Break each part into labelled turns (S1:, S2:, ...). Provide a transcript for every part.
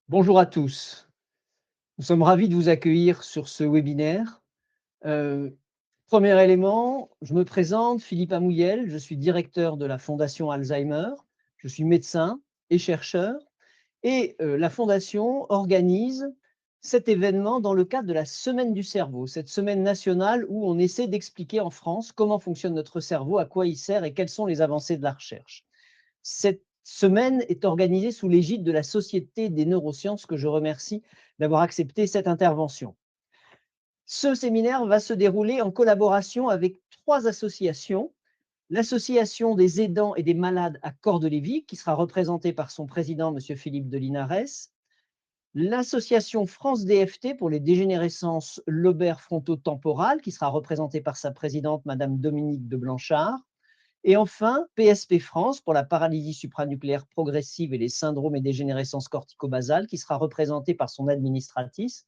S1: Bonjour à tous. Nous sommes ravis de vous accueillir sur ce webinaire. Euh, Premier élément, je me présente, Philippe Amouyel, je suis directeur de la Fondation Alzheimer, je suis médecin et chercheur, et la Fondation organise cet événement dans le cadre de la Semaine du cerveau, cette semaine nationale où on essaie d'expliquer en France comment fonctionne notre cerveau, à quoi il sert et quelles sont les avancées de la recherche. Cette semaine est organisée sous l'égide de la Société des neurosciences, que je remercie d'avoir accepté cette intervention. Ce séminaire va se dérouler en collaboration avec 3 associations. L'Association des aidants et des malades à Cordes-Lévy, qui sera représentée par son président, M. Philippe de Linares. L'association France DFT pour les dégénérescences lobaires frontotemporales, qui sera représentée par sa présidente, Mme Dominique de Blanchard. Et enfin, PSP France pour la paralysie supranucléaire progressive et les syndromes et dégénérescences cortico-basales, qui sera représentée par son administratrice,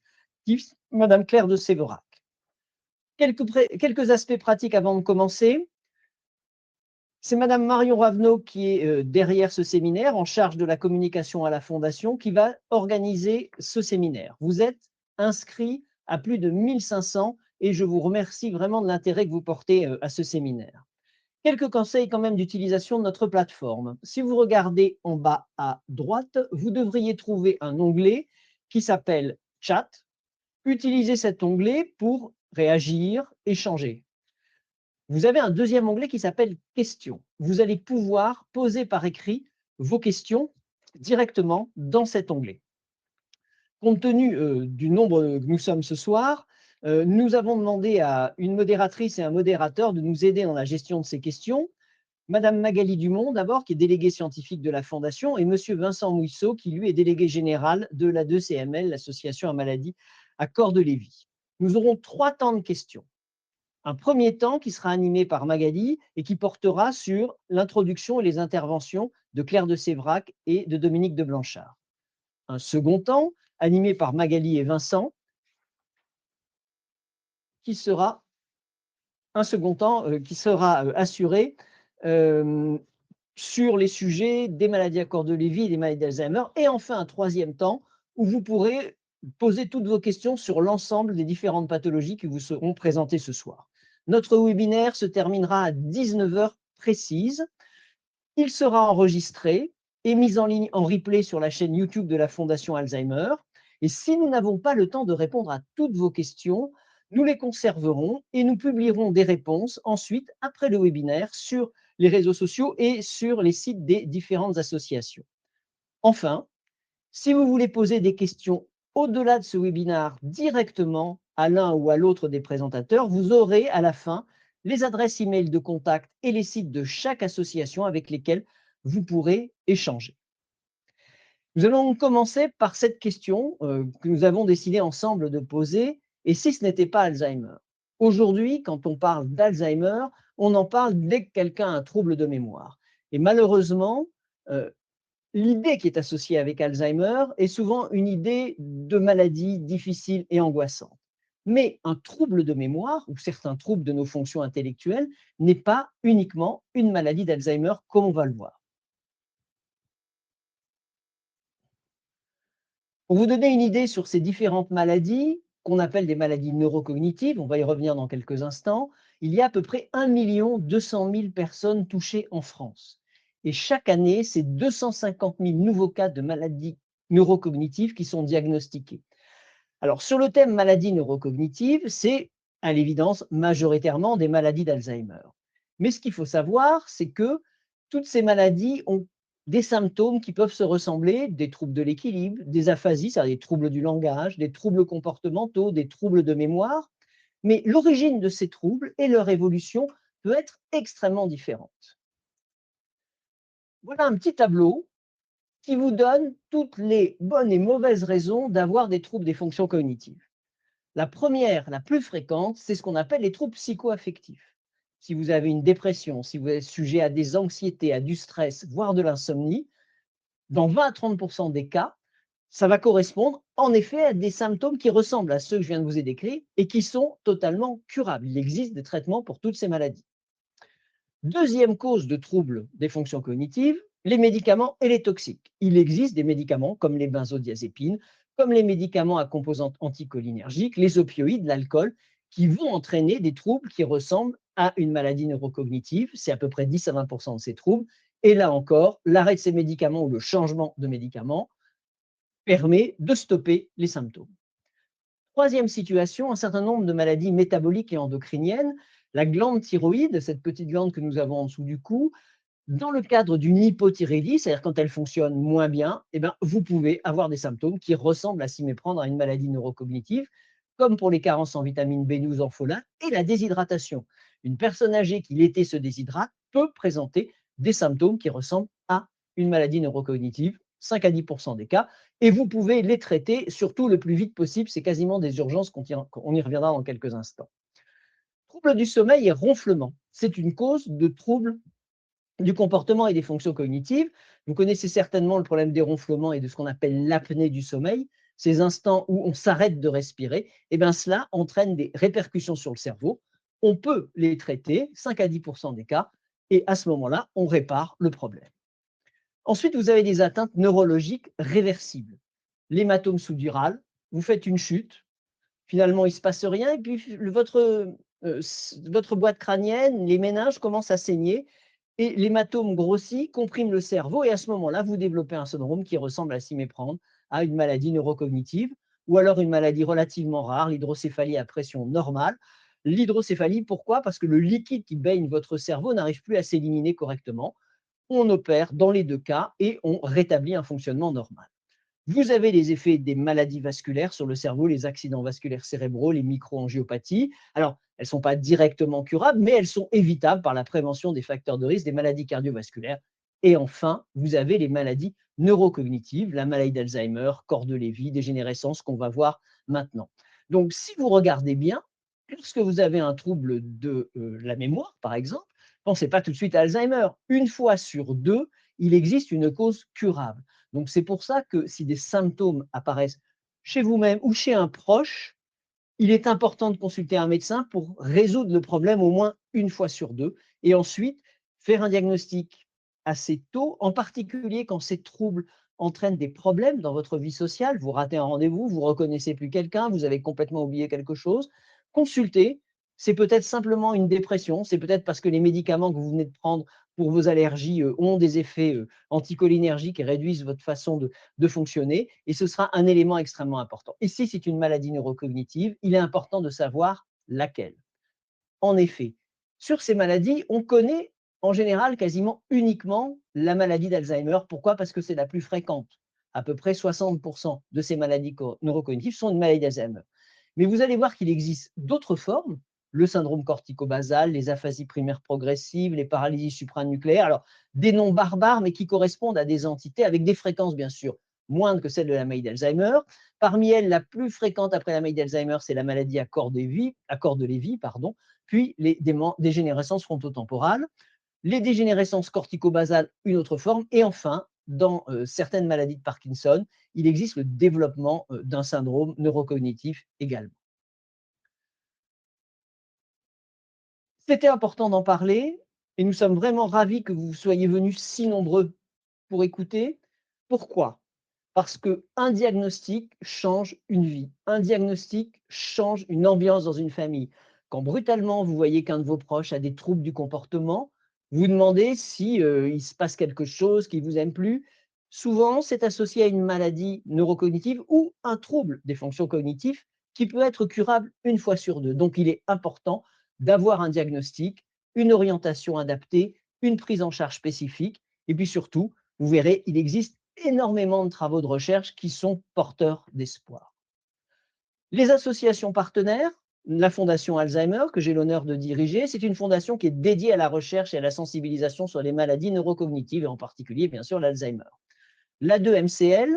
S1: Mme Claire de Séverac. Quelques aspects pratiques avant de commencer. C'est Mme Marion Ravenot qui est derrière ce séminaire, en charge de la communication à la Fondation, qui va organiser ce séminaire. Vous êtes inscrits à plus de 1500 et je vous remercie vraiment de l'intérêt que vous portez à ce séminaire. Quelques conseils quand même d'utilisation de notre plateforme. Si vous regardez en bas à droite, vous devriez trouver un onglet qui s'appelle Chat. Utilisez cet onglet pour réagir, échanger. Vous avez un deuxième onglet qui s'appelle Questions. Vous allez pouvoir poser par écrit vos questions directement dans cet onglet. Compte tenu du nombre que nous sommes ce soir, nous avons demandé à une modératrice et un modérateur de nous aider dans la gestion de ces questions. Madame Magali Dumont, d'abord, qui est déléguée scientifique de la Fondation, et Monsieur Vincent Mouisseau, qui lui est délégué général de la 2CML, l'association à maladies à Cordes-Lévy. Nous aurons 3 temps de questions. Un premier temps qui sera animé par Magali et qui portera sur l'introduction et les interventions de Claire de Séverac et de Dominique de Blanchard. Un second temps animé par Magali et Vincent, qui sera assuré sur les sujets des maladies à Cordes-Lévy et des maladies d'Alzheimer. Et enfin, un troisième temps où vous pourrez poser toutes vos questions sur l'ensemble des différentes pathologies qui vous seront présentées ce soir. Notre webinaire se terminera à 19 heures précises. Il sera enregistré et mis en ligne en replay sur la chaîne YouTube de la Fondation Alzheimer. Et si nous n'avons pas le temps de répondre à toutes vos questions, nous les conserverons et nous publierons des réponses ensuite, après le webinaire, sur les réseaux sociaux et sur les sites des différentes associations. Enfin, si vous voulez poser des questions au-delà de ce webinaire directement à l'un ou à l'autre des présentateurs, vous aurez à la fin les adresses e-mail de contact et les sites de chaque association avec lesquels vous pourrez échanger. Nous allons commencer par cette question que nous avons décidé ensemble de poser, et si ce n'était pas Alzheimer? Aujourd'hui, quand on parle d'Alzheimer, on en parle dès que quelqu'un a un trouble de mémoire. Et malheureusement, l'idée qui est associée avec Alzheimer est souvent une idée de maladie difficile et angoissante. Mais un trouble de mémoire, ou certains troubles de nos fonctions intellectuelles, n'est pas uniquement une maladie d'Alzheimer, comme on va le voir. Pour vous donner une idée sur ces différentes maladies, qu'on appelle des maladies neurocognitives, on va y revenir dans quelques instants, il y a à peu près 1 200 000 personnes touchées en France. Et chaque année, c'est 250 000 nouveaux cas de maladies neurocognitives qui sont diagnostiqués. Alors, sur le thème maladies neurocognitives, c'est à l'évidence majoritairement des maladies d'Alzheimer. Mais ce qu'il faut savoir, c'est que toutes ces maladies ont des symptômes qui peuvent se ressembler, des troubles de l'équilibre, des aphasies, c'est-à-dire des troubles du langage, des troubles comportementaux, des troubles de mémoire. Mais l'origine de ces troubles et leur évolution peut être extrêmement différente. Voilà un petit tableau qui vous donne toutes les bonnes et mauvaises raisons d'avoir des troubles des fonctions cognitives. La première, la plus fréquente, c'est ce qu'on appelle les troubles psychoaffectifs. Si vous avez une dépression, si vous êtes sujet à des anxiétés, à du stress, voire de l'insomnie, dans 20 à 30 % des cas, ça va correspondre en effet à des symptômes qui ressemblent à ceux que je viens de vous décrire et qui sont totalement curables. Il existe des traitements pour toutes ces maladies. Deuxième cause de troubles des fonctions cognitives, les médicaments et les toxiques. Il existe des médicaments comme les benzodiazépines, comme les médicaments à composante anticholinergique, les opioïdes, l'alcool, qui vont entraîner des troubles qui ressemblent à une maladie neurocognitive. C'est à peu près 10 à 20 de ces troubles. Et là encore, l'arrêt de ces médicaments ou le changement de médicament permet de stopper les symptômes. Troisième situation, un certain nombre de maladies métaboliques et endocriniennes. La glande thyroïde, cette petite glande que nous avons en dessous du cou, dans le cadre d'une hypothyrédie, c'est-à-dire quand elle fonctionne moins bien, eh bien, vous pouvez avoir des symptômes qui ressemblent à s'y méprendre à une maladie neurocognitive, comme pour les carences en vitamine B12, en folate et la déshydratation. Une personne âgée qui l'été se déshydrate peut présenter des symptômes qui ressemblent à une maladie neurocognitive, 5 à 10 des cas, et vous pouvez les traiter, surtout le plus vite possible. C'est quasiment des urgences, on y reviendra dans quelques instants. Troubles du sommeil et ronflement, c'est une cause de troubles du comportement et des fonctions cognitives. Vous connaissez certainement le problème des ronflements et de ce qu'on appelle l'apnée du sommeil, ces instants où on s'arrête de respirer. Et bien cela entraîne des répercussions sur le cerveau. On peut les traiter, 5 à 10 des cas, et à ce moment-là, on répare le problème. Ensuite, vous avez des atteintes neurologiques réversibles. L'hématome sous-dural, vous faites une chute, finalement il ne se passe rien, et puis votre boîte crânienne, les méninges commencent à saigner, et l'hématome grossit, comprime le cerveau, et à ce moment-là, vous développez un syndrome qui ressemble à s'y méprendre à une maladie neurocognitive, ou alors une maladie relativement rare, l'hydrocéphalie à pression normale. L'hydrocéphalie, pourquoi? Parce que le liquide qui baigne votre cerveau n'arrive plus à s'éliminer correctement. On opère dans les deux cas et on rétablit un fonctionnement normal. Vous avez les effets des maladies vasculaires sur le cerveau, les accidents vasculaires cérébraux, les microangiopathies. Alors, elles ne sont pas directement curables, mais elles sont évitables par la prévention des facteurs de risque des maladies cardiovasculaires. Et enfin, vous avez les maladies neurocognitives, la maladie d'Alzheimer, corps de Lévy, dégénérescence qu'on va voir maintenant. Donc, si vous regardez bien, lorsque vous avez un trouble de la mémoire, par exemple, pensez pas tout de suite à Alzheimer. Une fois sur deux, il existe une cause curable. Donc, c'est pour ça que si des symptômes apparaissent chez vous-même ou chez un proche, il est important de consulter un médecin pour résoudre le problème au moins une fois sur deux et ensuite faire un diagnostic assez tôt, en particulier quand ces troubles entraînent des problèmes dans votre vie sociale. Vous ratez un rendez-vous, vous ne reconnaissez plus quelqu'un, vous avez complètement oublié quelque chose. Consultez, c'est peut-être simplement une dépression, c'est peut-être parce que les médicaments que vous venez de prendre pour vos allergies ont des effets anticholinergiques et réduisent votre façon de fonctionner, et ce sera un élément extrêmement important. Et si c'est une maladie neurocognitive, il est important de savoir laquelle. En effet, sur ces maladies, on connaît en général quasiment uniquement la maladie d'Alzheimer. Pourquoi? Parce que c'est la plus fréquente. À peu près 60% de ces maladies neurocognitives sont une maladie d'Alzheimer. Mais vous allez voir qu'il existe d'autres formes, le syndrome corticobasal, les aphasies primaires progressives, les paralysies supranucléaires, alors des noms barbares, mais qui correspondent à des entités avec des fréquences, bien sûr, moindres que celles de la maladie d'Alzheimer. Parmi elles, la plus fréquente après la maladie d'Alzheimer, c'est la maladie à corps de Lévy, pardon, puis les dégénérescences frontotemporales, les dégénérescences corticobasales, une autre forme, et enfin, dans certaines maladies de Parkinson, il existe le développement d'un syndrome neurocognitif également. C'était important d'en parler et nous sommes vraiment ravis que vous soyez venus si nombreux pour écouter. Pourquoi? Parce qu'un diagnostic change une vie. Un diagnostic change une ambiance dans une famille. Quand brutalement vous voyez qu'un de vos proches a des troubles du comportement, vous demandez si il se passe quelque chose qui ne vous aime plus. Souvent, c'est associé à une maladie neurocognitive ou un trouble des fonctions cognitives qui peut être curable une fois sur deux. Donc, il est important d'avoir un diagnostic, une orientation adaptée, une prise en charge spécifique. Et puis surtout, vous verrez, il existe énormément de travaux de recherche qui sont porteurs d'espoir. Les associations partenaires, la Fondation Alzheimer, que j'ai l'honneur de diriger, c'est une fondation qui est dédiée à la recherche et à la sensibilisation sur les maladies neurocognitives, et en particulier, bien sûr, l'Alzheimer. L'A2MCL,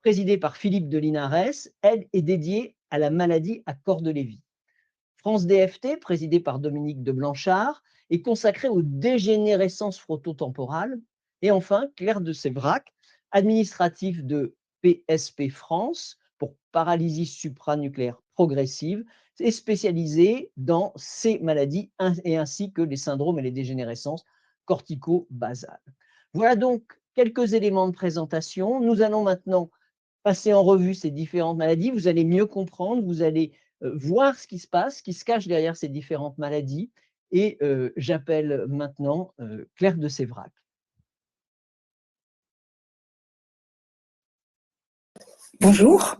S1: présidée par Philippe de Linares, elle est dédiée à la maladie à corps de Lévy. France DFT, présidée par Dominique de Blanchard, est consacrée aux dégénérescences frontotemporales. Et enfin, Claire de Sévrac, administrative de PSP France, pour paralysie supranucléaire progressive, est spécialisée dans ces maladies et ainsi que les syndromes et les dégénérescences cortico-basales. Voilà donc quelques éléments de présentation. Nous allons maintenant passer en revue ces différentes maladies. Vous allez mieux comprendre, vous allez voir ce qui se passe, ce qui se cache derrière ces différentes maladies. Et j'appelle maintenant Claire de Sévrac.
S2: Bonjour.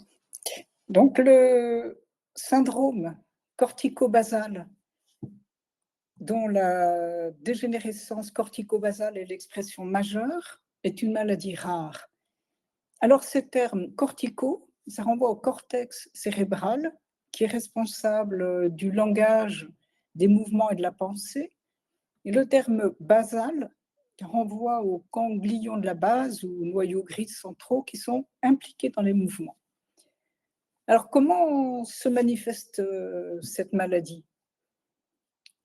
S2: Donc, le syndrome cortico-basal, dont la dégénérescence cortico-basale est l'expression majeure, est une maladie rare. Alors, ce terme cortico, ça renvoie au cortex cérébral, qui est responsable du langage, des mouvements et de la pensée. Et le terme basal renvoie aux ganglions de la base ou noyaux gris centraux qui sont impliqués dans les mouvements. Alors, comment se manifeste cette maladie?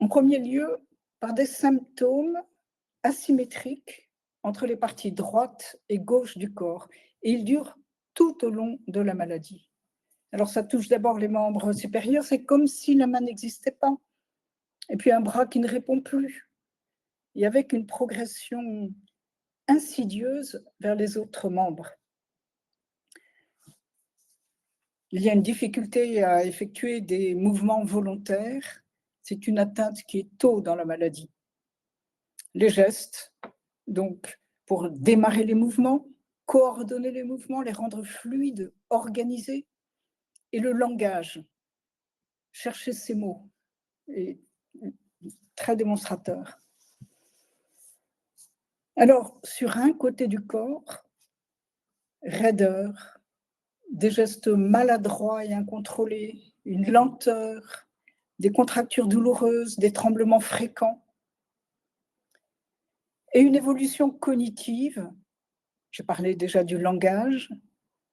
S2: En premier lieu, par des symptômes asymétriques entre les parties droite et gauche du corps. Et ils durent tout au long de la maladie. Alors, ça touche d'abord les membres supérieurs, c'est comme si la main n'existait pas. Et puis un bras qui ne répond plus. Et avec une progression insidieuse vers les autres membres. Il y a une difficulté à effectuer des mouvements volontaires. C'est une atteinte qui est tôt dans la maladie. Les gestes, donc pour démarrer les mouvements, coordonner les mouvements, les rendre fluides, organisés. Et le langage, chercher ces mots, est très démonstrateur. Alors, sur un côté du corps, raideur, des gestes maladroits et incontrôlés, une lenteur, des contractures douloureuses, des tremblements fréquents, et une évolution cognitive, j'ai parlé déjà du langage,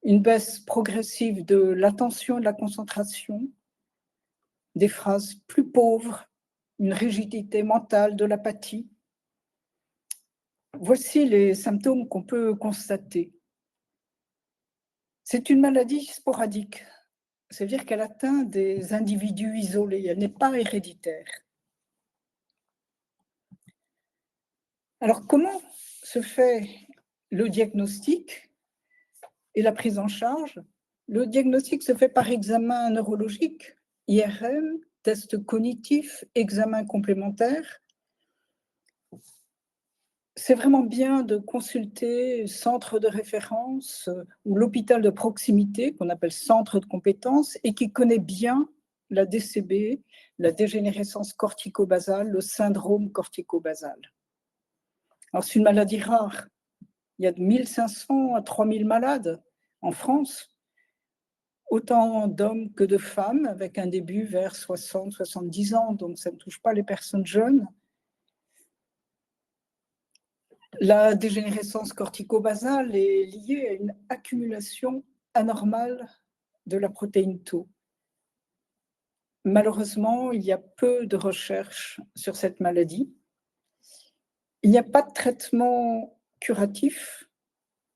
S2: une baisse progressive de l'attention et de la concentration, des phrases plus pauvres, une rigidité mentale, de l'apathie. Voici les symptômes qu'on peut constater. C'est une maladie sporadique, c'est-à-dire qu'elle atteint des individus isolés, elle n'est pas héréditaire. Alors, comment se fait le diagnostic et la prise en charge? Le diagnostic se fait par examen neurologique, IRM, test cognitif, examen complémentaire. C'est vraiment bien de consulter le centre de référence ou l'hôpital de proximité, qu'on appelle centre de compétences, et qui connaît bien la DCB, la dégénérescence cortico-basale, le syndrome cortico-basal. Alors, c'est une maladie rare. Il y a de 1500 à 3000 malades en France, autant d'hommes que de femmes, avec un début vers 60-70 ans, donc ça ne touche pas les personnes jeunes. La dégénérescence cortico-basale est liée à une accumulation anormale de la protéine Tau. Malheureusement, il y a peu de recherches sur cette maladie. Il n'y a pas de traitement curatif,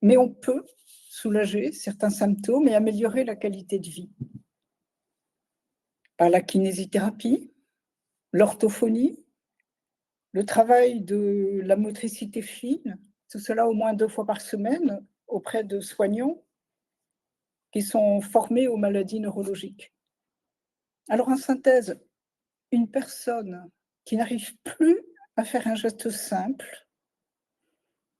S2: mais on peut soulager certains symptômes et améliorer la qualité de vie. Par la kinésithérapie, l'orthophonie, le travail de la motricité fine, tout cela au moins 2 fois par semaine auprès de soignants qui sont formés aux maladies neurologiques. Alors en synthèse, une personne qui n'arrive plus à faire un geste simple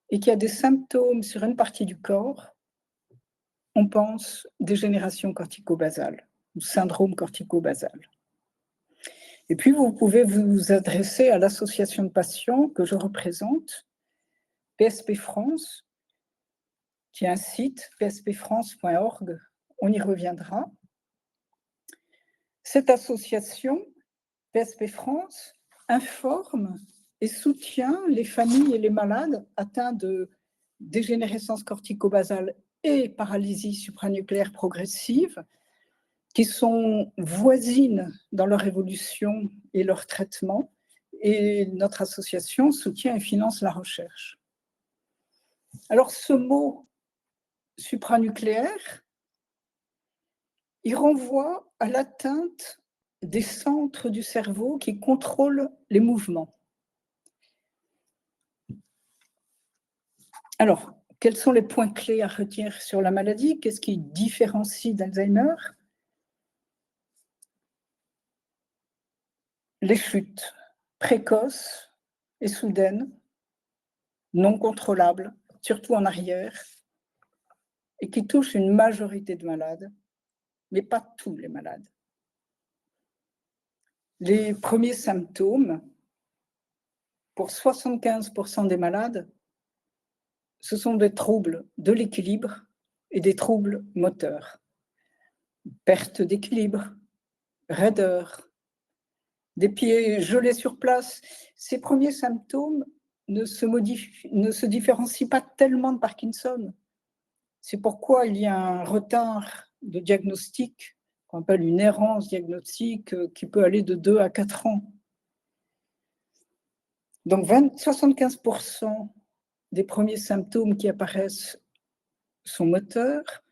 S2: et qui a des symptômes sur une partie du corps, on pense dégénération cortico-basale ou syndrome cortico-basal. Et puis, vous pouvez vous adresser à l'association de patients que je représente, PSP France, qui est un site, pspfrance.org, on y reviendra. Cette association, PSP France, informe et soutient les familles et les malades atteints de dégénérescence cortico-basale et paralysie supranucléaire progressive, qui sont voisines dans leur évolution et leur traitement, et notre association soutient et finance la recherche. Alors ce mot supranucléaire, il renvoie à l'atteinte des centres du cerveau qui contrôlent les mouvements. Alors, quels sont les points clés à retenir sur la maladie? Qu'est-ce qui différencie d'Alzheimer? Les chutes précoces et soudaines, non contrôlables, surtout en arrière, et qui touchent une majorité de malades, mais pas tous les malades. Les premiers symptômes, pour 75% des malades, ce sont des troubles de l'équilibre et des troubles moteurs. Perte d'équilibre, raideur, des pieds gelés sur place. Ces premiers symptômes ne se différencient pas tellement de Parkinson. C'est pourquoi il y a un retard de diagnostic, qu'on appelle une errance diagnostique, qui peut aller de 2 à 4 ans. Donc 75% des premiers symptômes qui apparaissent sont moteurs.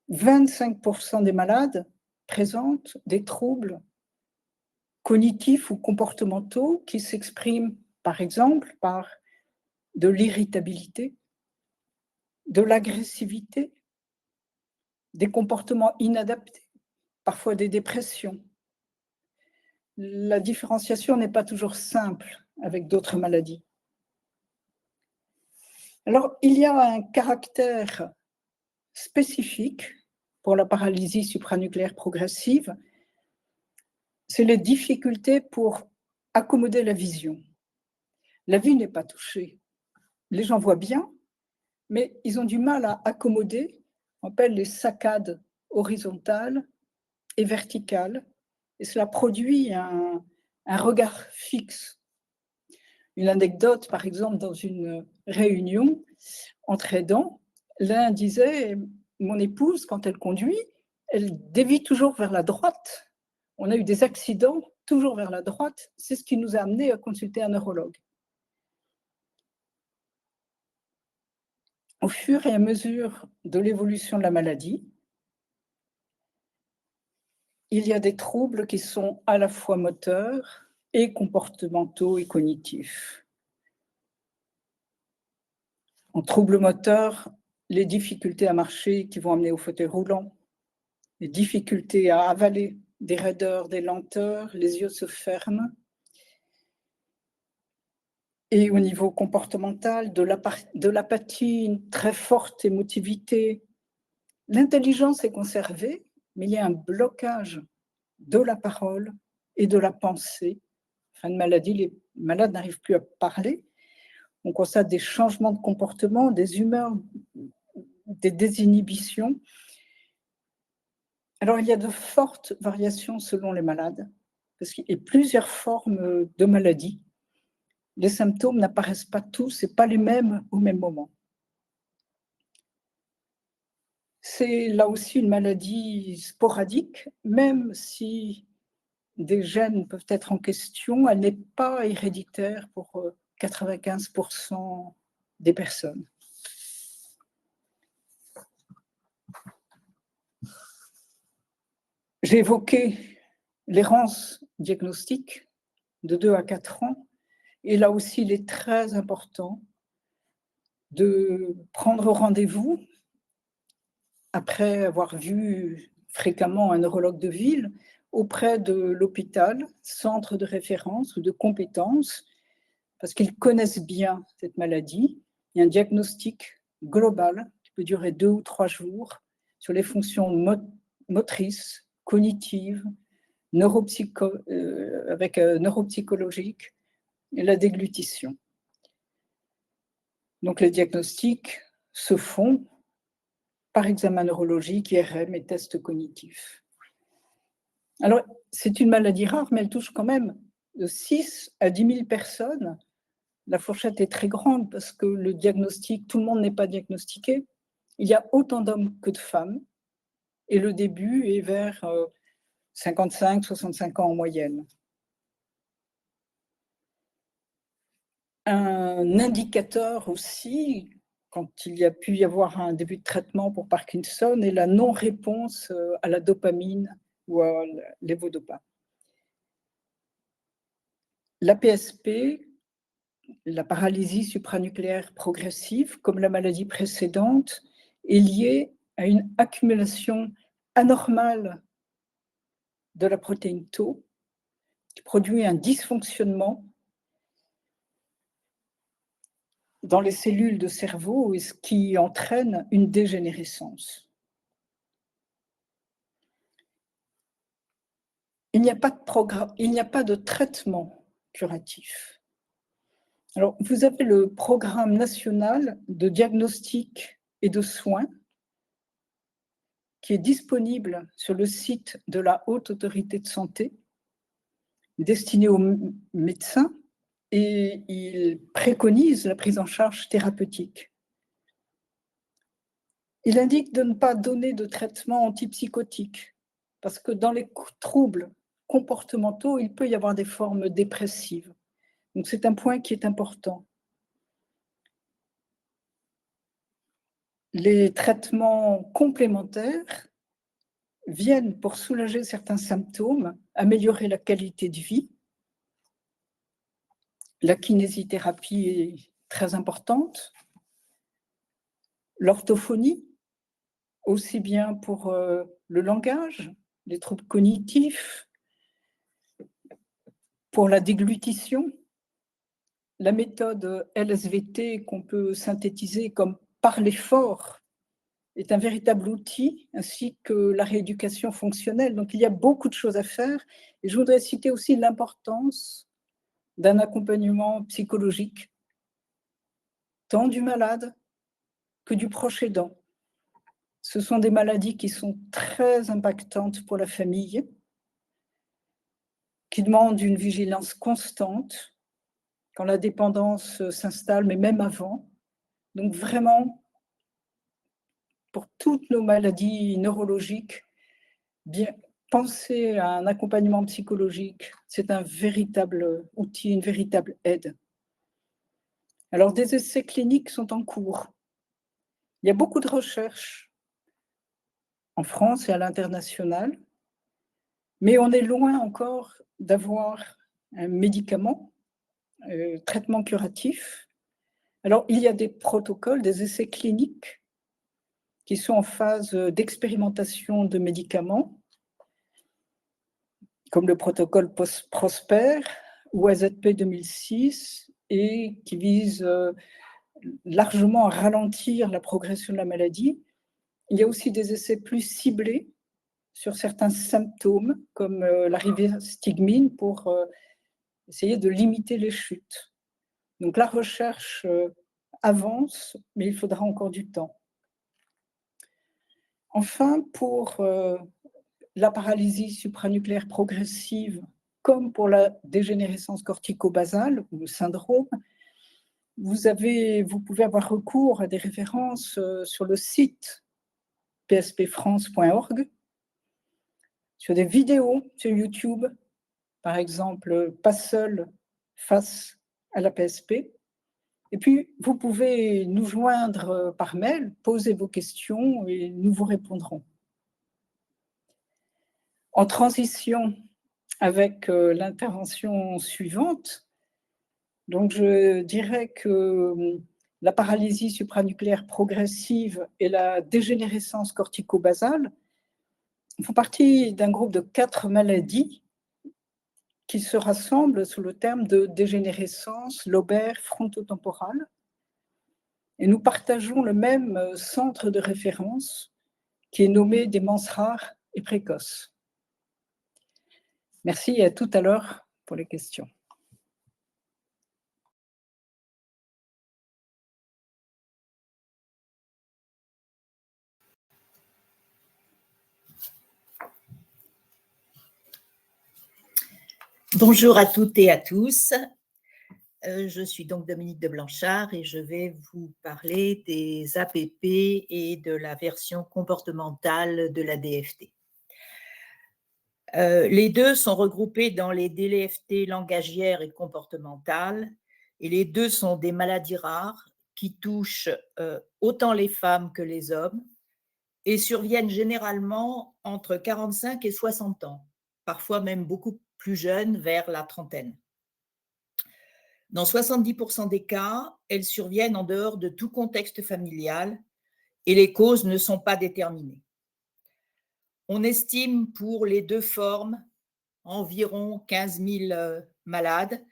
S2: 25% des malades présentent des troubles cognitifs ou comportementaux qui s'expriment, par exemple, par de l'irritabilité, de l'agressivité, des comportements inadaptés, parfois des dépressions. La différenciation n'est pas toujours simple avec d'autres maladies. Alors, il y a un caractère spécifique pour la paralysie supranucléaire progressive, c'est les difficultés pour accommoder la vision. La vue n'est pas touchée. Les gens voient bien, mais ils ont du mal à accommoder, on appelle les saccades horizontales et verticales, et cela produit un regard fixe. Une anecdote, par exemple, dans une réunion entre aidants, l'un disait, mon épouse, quand elle conduit, elle dévie toujours vers la droite. On a eu des accidents toujours vers la droite. C'est ce qui nous a amené à consulter un neurologue. Au fur et à mesure de l'évolution de la maladie, il y a des troubles qui sont à la fois moteurs et comportementaux et cognitifs. En troubles moteurs, les difficultés à marcher qui vont amener au fauteuil roulant, les difficultés à avaler, des raideurs, des lenteurs, les yeux se ferment. Et au niveau comportemental, de l'apathie, une très forte émotivité. L'intelligence est conservée, mais il y a un blocage de la parole et de la pensée. Fin de maladie, les malades n'arrivent plus à parler. On constate des changements de comportement, des humeurs, des désinhibitions. Alors, il y a de fortes variations selon les malades, parce qu'il y a plusieurs formes de maladies. Les symptômes n'apparaissent pas tous et pas les mêmes au même moment. C'est là aussi une maladie sporadique, même si des gènes peuvent être en question, elle n'est pas héréditaire pour 95% des personnes. J'ai évoqué l'errance diagnostique de 2 à 4 ans, et là aussi, il est très important de prendre rendez-vous après avoir vu fréquemment un neurologue de ville auprès de l'hôpital, centre de référence ou de compétences, parce qu'ils connaissent bien cette maladie. Il y a un diagnostic global qui peut durer 2 ou 3 jours sur les fonctions motrices, cognitives, neuropsychologiques et la déglutition. Donc les diagnostics se font par examen neurologique, IRM et tests cognitifs. Alors, c'est une maladie rare, mais elle touche quand même de 6 à 10 000 personnes. La fourchette est très grande parce que le diagnostic, tout le monde n'est pas diagnostiqué. Il y a autant d'hommes que de femmes, et le début est vers 55-65 ans en moyenne. Un indicateur aussi, quand il y a pu y avoir un début de traitement pour Parkinson, est la non-réponse à la dopamine ou à l'évodopa. La PSP la paralysie supranucléaire progressive, comme la maladie précédente, est liée à une accumulation anormale de la protéine Tau, qui produit un dysfonctionnement dans les cellules de cerveau, et ce qui entraîne une dégénérescence. Il n'y a pas de traitement curatif. Alors, vous avez le programme national de diagnostic et de soins qui est disponible sur le site de la Haute Autorité de Santé, destiné aux médecins, et il préconise la prise en charge thérapeutique. Il indique de ne pas donner de traitement antipsychotique, parce que dans les troubles comportementaux, il peut y avoir des formes dépressives. Donc c'est un point qui est important. Les traitements complémentaires viennent pour soulager certains symptômes, améliorer la qualité de vie. La kinésithérapie est très importante. L'orthophonie, aussi bien pour le langage, les troubles cognitifs, pour la déglutition. La méthode LSVT qu'on peut synthétiser comme parler fort est un véritable outil, ainsi que la rééducation fonctionnelle. Donc il y a beaucoup de choses à faire. Et je voudrais citer aussi l'importance d'un accompagnement psychologique, tant du malade que du proche aidant. Ce sont des maladies qui sont très impactantes pour la famille, qui demandent une vigilance constante quand la dépendance s'installe, mais même avant. Donc vraiment, pour toutes nos maladies neurologiques, bien, penser à un accompagnement psychologique, c'est un véritable outil, une véritable aide. Alors, des essais cliniques sont en cours. Il y a beaucoup de recherches en France et à l'international, mais on est loin encore d'avoir un médicament, traitement curatif. Alors, il y a des protocoles, des essais cliniques qui sont en phase d'expérimentation de médicaments, comme le protocole Prosper ou AZP 2006, et qui vise largement à ralentir la progression de la maladie. Il y a aussi des essais plus ciblés sur certains symptômes, comme la rivastigmine, pour essayer de limiter les chutes. Donc la recherche avance, mais il faudra encore du temps. Enfin, pour la paralysie supranucléaire progressive, comme pour la dégénérescence cortico-basale ou le syndrome, vous pouvez avoir recours à des références sur le site pspfrance.org, sur des vidéos sur YouTube, par exemple, Pas seul face à la PSP. Et puis, vous pouvez nous joindre par mail, poser vos questions et nous vous répondrons. En transition avec l'intervention suivante, donc je dirais que la paralysie supranucléaire progressive et la dégénérescence cortico-basale font partie d'un groupe de 4 maladies qui se rassemblent sous le terme de dégénérescence lobaire frontotemporale. Et nous partageons le même centre de référence qui est nommé démence rare et précoce. Merci et à tout à l'heure pour les questions.
S3: Bonjour à toutes et à tous. Je suis donc Dominique de Blanchard et je vais vous parler des APP et de la version comportementale de la DFT. Les deux sont regroupés dans les DLFT langagières et comportementales, et les deux sont des maladies rares qui touchent autant les femmes que les hommes et surviennent généralement entre 45 et 60 ans, parfois même beaucoup plus jeunes, vers la trentaine. Dans 70% des cas, elles surviennent en dehors de tout contexte familial et les causes ne sont pas déterminées. On estime pour les deux formes environ 15 000 malades,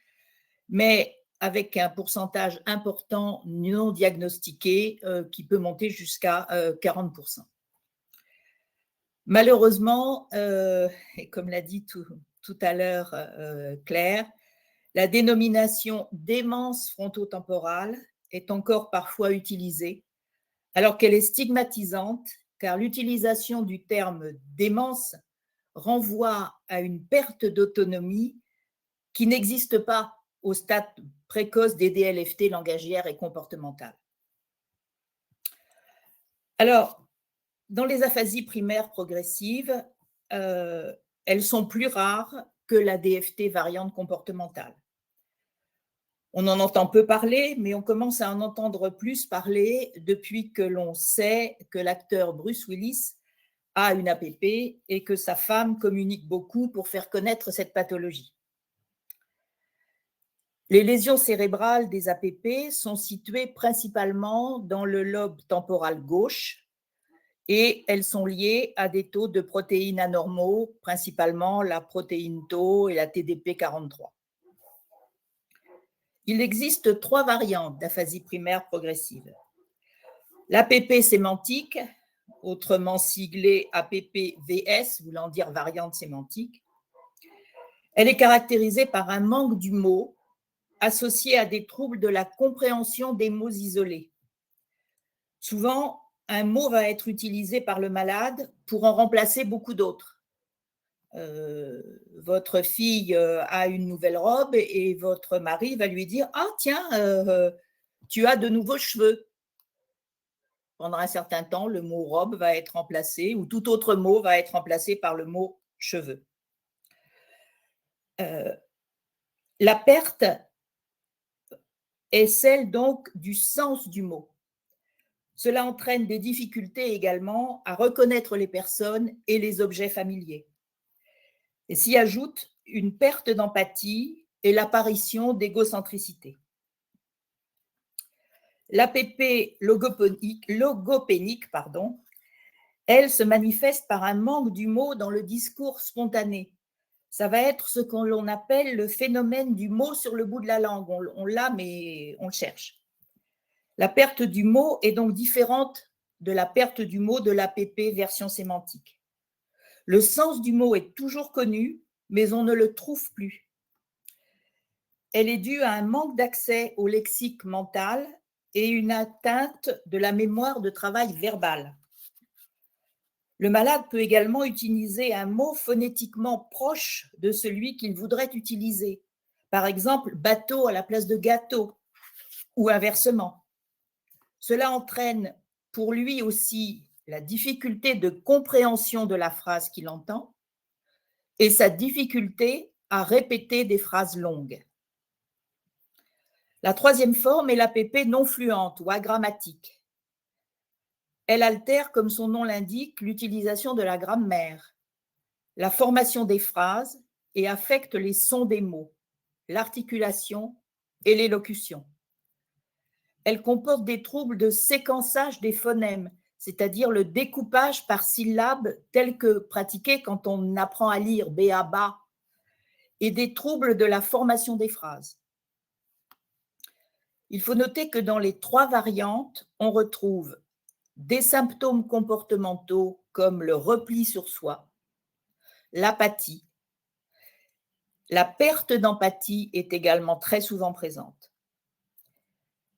S3: mais avec un pourcentage important non diagnostiqué qui peut monter jusqu'à 40%. Malheureusement, et comme l'a dit tout à l'heure Claire, la dénomination démence frontotemporale est encore parfois utilisée, alors qu'elle est stigmatisante, car l'utilisation du terme démence renvoie à une perte d'autonomie qui n'existe pas au stade précoce des DLFT langagières et comportementales. Alors, dans les aphasies primaires progressives, elles sont plus rares que la DFT variante comportementale. On en entend peu parler, mais on commence à en entendre plus parler depuis que l'on sait que l'acteur Bruce Willis a une APP et que sa femme communique beaucoup pour faire connaître cette pathologie. Les lésions cérébrales des APP sont situées principalement dans le lobe temporal gauche et elles sont liées à des taux de protéines anormaux, principalement la protéine Tau et la TDP43. Il existe 3 variantes d'aphasie primaire progressive. L'APP sémantique, autrement siglée APP-VS, voulant dire variante sémantique, elle est caractérisée par un manque du mot associé à des troubles de la compréhension des mots isolés. Souvent, un mot va être utilisé par le malade pour en remplacer beaucoup d'autres. Votre fille a une nouvelle robe et votre mari va lui dire « Ah tiens, tu as de nouveaux cheveux ». Pendant un certain temps, le mot robe va être remplacé ou tout autre mot va être remplacé par le mot cheveux. La perte est celle donc du sens du mot. Cela entraîne des difficultés également à reconnaître les personnes et les objets familiers. Et s'y ajoute une perte d'empathie et l'apparition d'égocentricité. L'APP logopénique, elle se manifeste par un manque du mot dans le discours spontané. Ça va être ce que l'on appelle le phénomène du mot sur le bout de la langue. On l'a, mais on le cherche. La perte du mot est donc différente de la perte du mot de l'APP version sémantique. Le sens du mot est toujours connu, mais on ne le trouve plus. Elle est due à un manque d'accès au lexique mental et une atteinte de la mémoire de travail verbal. Le malade peut également utiliser un mot phonétiquement proche de celui qu'il voudrait utiliser. Par exemple, bateau à la place de gâteau, ou inversement. Cela entraîne pour lui aussi la difficulté de compréhension de la phrase qu'il entend et sa difficulté à répéter des phrases longues. La troisième forme est l'APP non fluente ou agrammatique. Elle altère, comme son nom l'indique, l'utilisation de la grammaire, la formation des phrases et affecte les sons des mots, l'articulation et l'élocution. Elle comporte des troubles de séquençage des phonèmes, c'est-à-dire le découpage par syllabes tel que pratiqué quand on apprend à lire B-A-B-A, et des troubles de la formation des phrases. Il faut noter que dans les 3 variantes, on retrouve des symptômes comportementaux comme le repli sur soi, l'apathie. La perte d'empathie est également très souvent présente.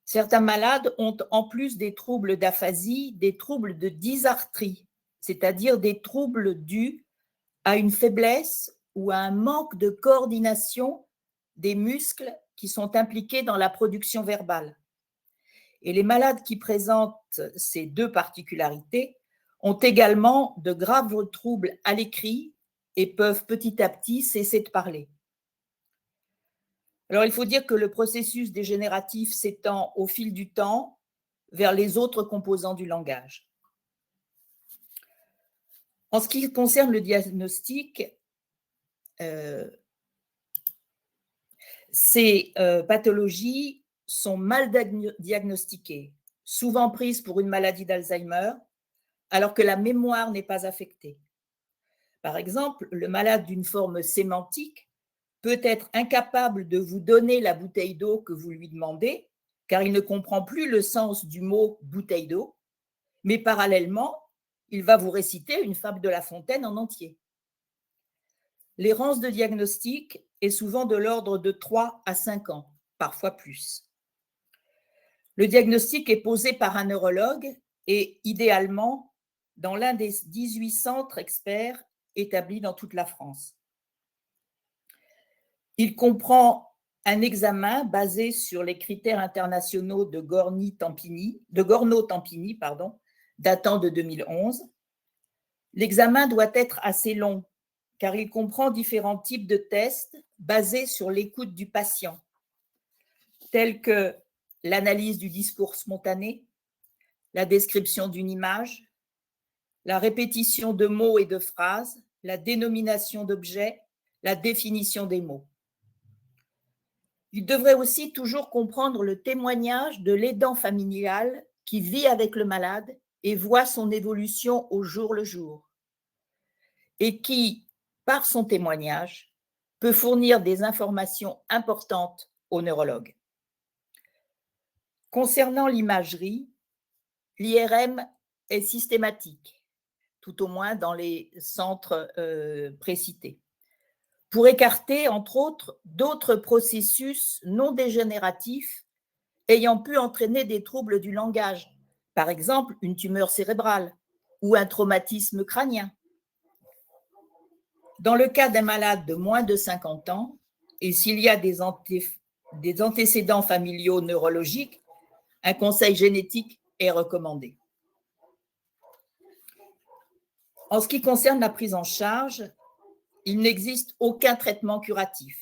S3: Certains malades ont en plus des troubles d'aphasie, des troubles de dysarthrie, c'est-à-dire des troubles dus à une faiblesse ou à un manque de coordination des muscles qui sont impliqués dans la production verbale. Et les malades qui présentent ces 2 particularités ont également de graves troubles à l'écrit et peuvent petit à petit cesser de parler. Alors, il faut dire que le processus dégénératif s'étend au fil du temps vers les autres composants du langage. En ce qui concerne le diagnostic, Ces pathologies sont mal diagnostiquées, souvent prises pour une maladie d'Alzheimer, alors que la mémoire n'est pas affectée. Par exemple, le malade d'une forme sémantique peut être incapable de vous donner la bouteille d'eau que vous lui demandez, car il ne comprend plus le sens du mot bouteille d'eau, mais parallèlement, il va vous réciter une fable de La Fontaine en entier. L'errance de diagnostic est souvent de l'ordre de 3 à 5 ans, parfois plus. Le diagnostic est posé par un neurologue et idéalement dans l'un des 18 centres experts établis dans toute la France. Il comprend un examen basé sur les critères internationaux de Gorno-Tampini, datant de 2011. L'examen doit être assez long, car il comprend différents types de tests basés sur l'écoute du patient, tels que l'analyse du discours spontané, la description d'une image, la répétition de mots et de phrases, la dénomination d'objets, la définition des mots. Il devrait aussi toujours comprendre le témoignage de l'aidant familial qui vit avec le malade et voit son évolution au jour le jour, et qui, par son témoignage, peut fournir des informations importantes au neurologue. Concernant l'imagerie, l'IRM est systématique, tout au moins dans les centres précités, pour écarter, entre autres, d'autres processus non dégénératifs ayant pu entraîner des troubles du langage, par exemple une tumeur cérébrale ou un traumatisme crânien. Dans le cas d'un malade de moins de 50 ans, et s'il y a des antécédents familiaux neurologiques, un conseil génétique est recommandé. En ce qui concerne la prise en charge, il n'existe aucun traitement curatif.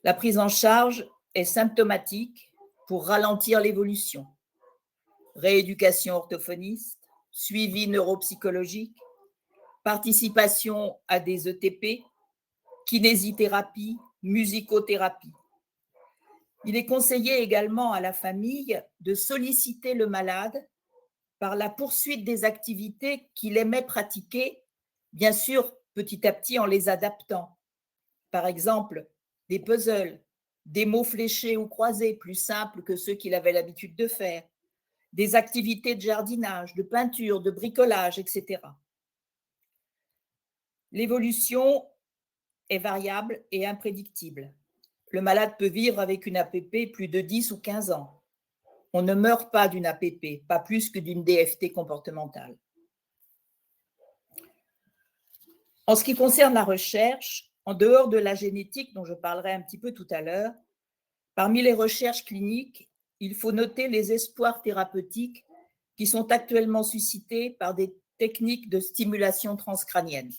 S3: La prise en charge est symptomatique pour ralentir l'évolution. Rééducation orthophoniste, suivi neuropsychologique, participation à des ETP, kinésithérapie, musicothérapie. Il est conseillé également à la famille de solliciter le malade par la poursuite des activités qu'il aimait pratiquer, bien sûr petit à petit en les adaptant. Par exemple, des puzzles, des mots fléchés ou croisés plus simples que ceux qu'il avait l'habitude de faire, des activités de jardinage, de peinture, de bricolage, etc. L'évolution est variable et imprédictible. Le malade peut vivre avec une APP plus de 10 ou 15 ans. On ne meurt pas d'une APP, pas plus que d'une DFT comportementale. En ce qui concerne la recherche, en dehors de la génétique dont je parlerai un petit peu tout à l'heure, parmi les recherches cliniques, il faut noter les espoirs thérapeutiques qui sont actuellement suscités par des techniques de stimulation transcrânienne.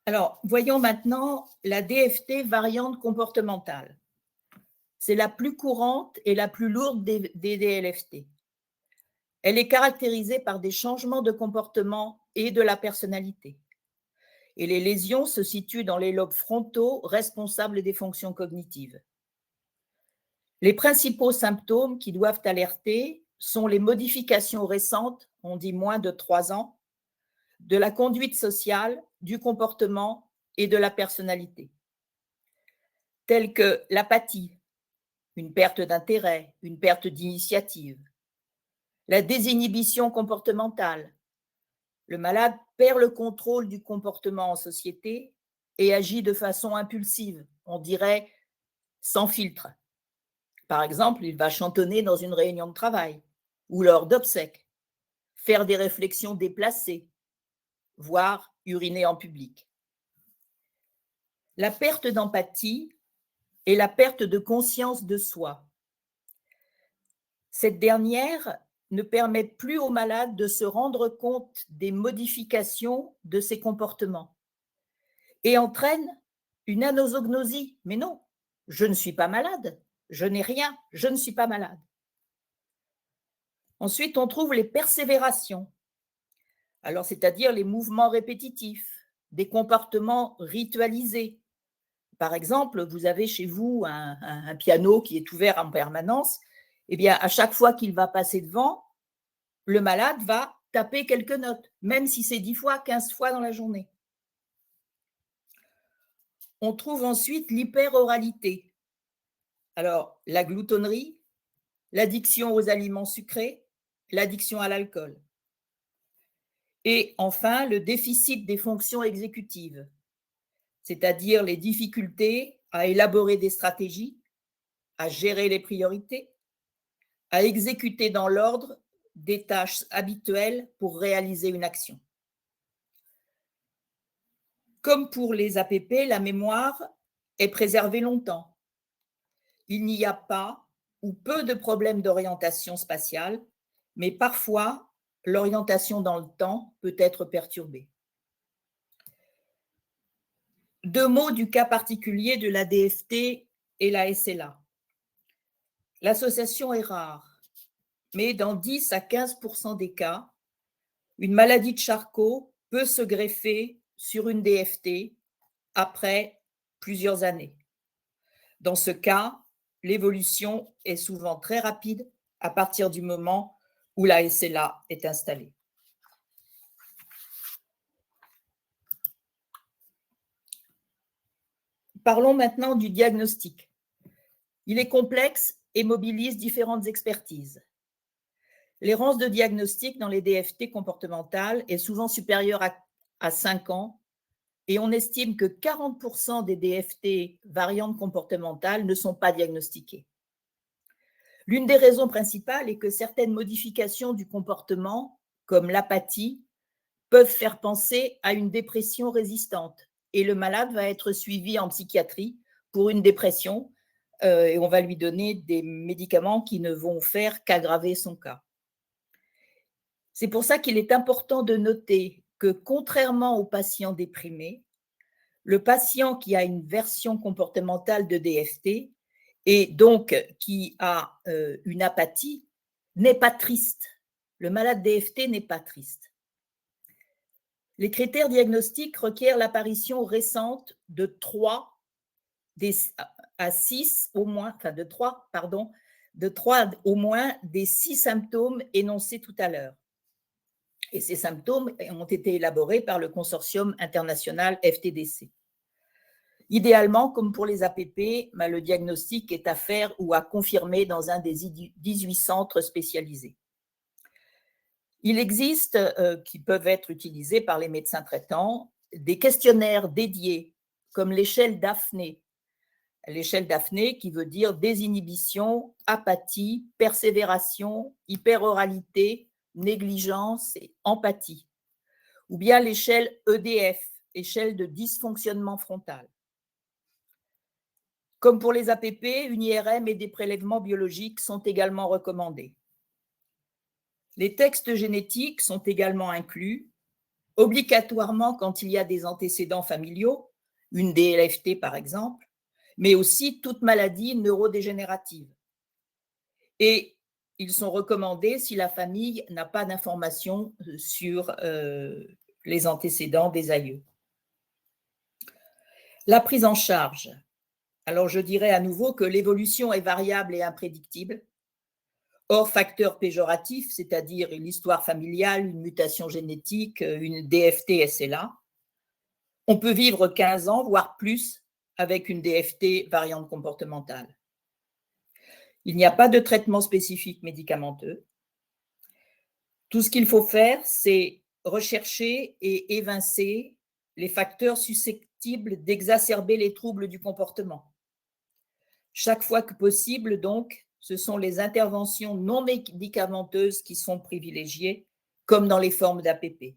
S3: Alors, voyons maintenant la DFT variante comportementale. C'est la plus courante et la plus lourde des DLFT. Elle est caractérisée par des changements de comportement et de la personnalité. Et les lésions se situent dans les lobes frontaux responsables des fonctions cognitives. Les principaux symptômes qui doivent alerter sont les modifications récentes, on dit moins de 3 ans, de la conduite sociale, du comportement et de la personnalité, telles que l'apathie, une perte d'intérêt, une perte d'initiative, la désinhibition comportementale. Le malade perd le contrôle du comportement en société et agit de façon impulsive, on dirait sans filtre. Par exemple, il va chantonner dans une réunion de travail ou lors d'obsèques, faire des réflexions déplacées, voire uriner en public. La perte d'empathie et la perte de conscience de soi. Cette dernière ne permet plus au malade de se rendre compte des modifications de ses comportements et entraîne une anosognosie. Mais non, je ne suis pas malade, je n'ai rien, je ne suis pas malade. Ensuite, on trouve les persévérations. Alors, c'est-à-dire les mouvements répétitifs, des comportements ritualisés. Par exemple, vous avez chez vous un piano qui est ouvert en permanence. Eh bien, à chaque fois qu'il va passer devant, le malade va taper quelques notes, même si c'est 10 fois, 15 fois dans la journée. On trouve ensuite l'hyperoralité. Alors, la gloutonnerie, l'addiction aux aliments sucrés, l'addiction à l'alcool. Et enfin, le déficit des fonctions exécutives, c'est-à-dire les difficultés à élaborer des stratégies, à gérer les priorités, à exécuter dans l'ordre des tâches habituelles pour réaliser une action. Comme pour les APP, la mémoire est préservée longtemps. Il n'y a pas ou peu de problèmes d'orientation spatiale, mais parfois, l'orientation dans le temps peut être perturbée. 2 mots du cas particulier de la DFT et la SLA. L'association est rare, mais dans 10 à 15% des cas, une maladie de Charcot peut se greffer sur une DFT après plusieurs années. Dans ce cas, l'évolution est souvent très rapide à partir du moment où la SLA est installée. Parlons maintenant du diagnostic. Il est complexe et mobilise différentes expertises. L'errance de diagnostic dans les DFT comportementales est souvent supérieure à 5 ans et on estime que 40% des DFT variantes comportementales ne sont pas diagnostiquées. L'une des raisons principales est que certaines modifications du comportement, comme l'apathie, peuvent faire penser à une dépression résistante et le malade va être suivi en psychiatrie pour une dépression et on va lui donner des médicaments qui ne vont faire qu'aggraver son cas. C'est pour ça qu'il est important de noter que contrairement aux patients déprimés, le patient qui a une version comportementale de DFT et donc qui a une apathie n'est pas triste. Le malade DFT n'est pas triste. Les critères diagnostiques requièrent l'apparition récente de 3 à 6 au moins, enfin de 3 au moins des 6 symptômes énoncés tout à l'heure. Et ces symptômes ont été élaborés par le consortium international FTDC. Idéalement, comme pour les APP, le diagnostic est à faire ou à confirmer dans un des 18 centres spécialisés. Il existe, qui peuvent être utilisés par les médecins traitants, des questionnaires dédiés, comme l'échelle Daphné. L'échelle Daphné qui veut dire désinhibition, apathie, persévération, hyperoralité, négligence et empathie. Ou bien l'échelle EDF, échelle de dysfonctionnement frontal. Comme pour les APP, une IRM et des prélèvements biologiques sont également recommandés. Les textes génétiques sont également inclus, obligatoirement quand il y a des antécédents familiaux, une DLFT par exemple, mais aussi toute maladie neurodégénérative. Et ils sont recommandés si la famille n'a pas d'informations sur les antécédents des aïeux. La prise en charge. Alors, je dirais à nouveau que l'évolution est variable et imprédictible. Hors facteur péjoratif, c'est-à-dire l'histoire familiale, une mutation génétique, une DFT SLA, on peut vivre 15 ans, voire plus, avec une DFT variante comportementale. Il n'y a pas de traitement spécifique médicamenteux. Tout ce qu'il faut faire, c'est rechercher et évincer les facteurs susceptibles d'exacerber les troubles du comportement. Chaque fois que possible, donc, ce sont les interventions non médicamenteuses qui sont privilégiées, comme dans les formes d'APP.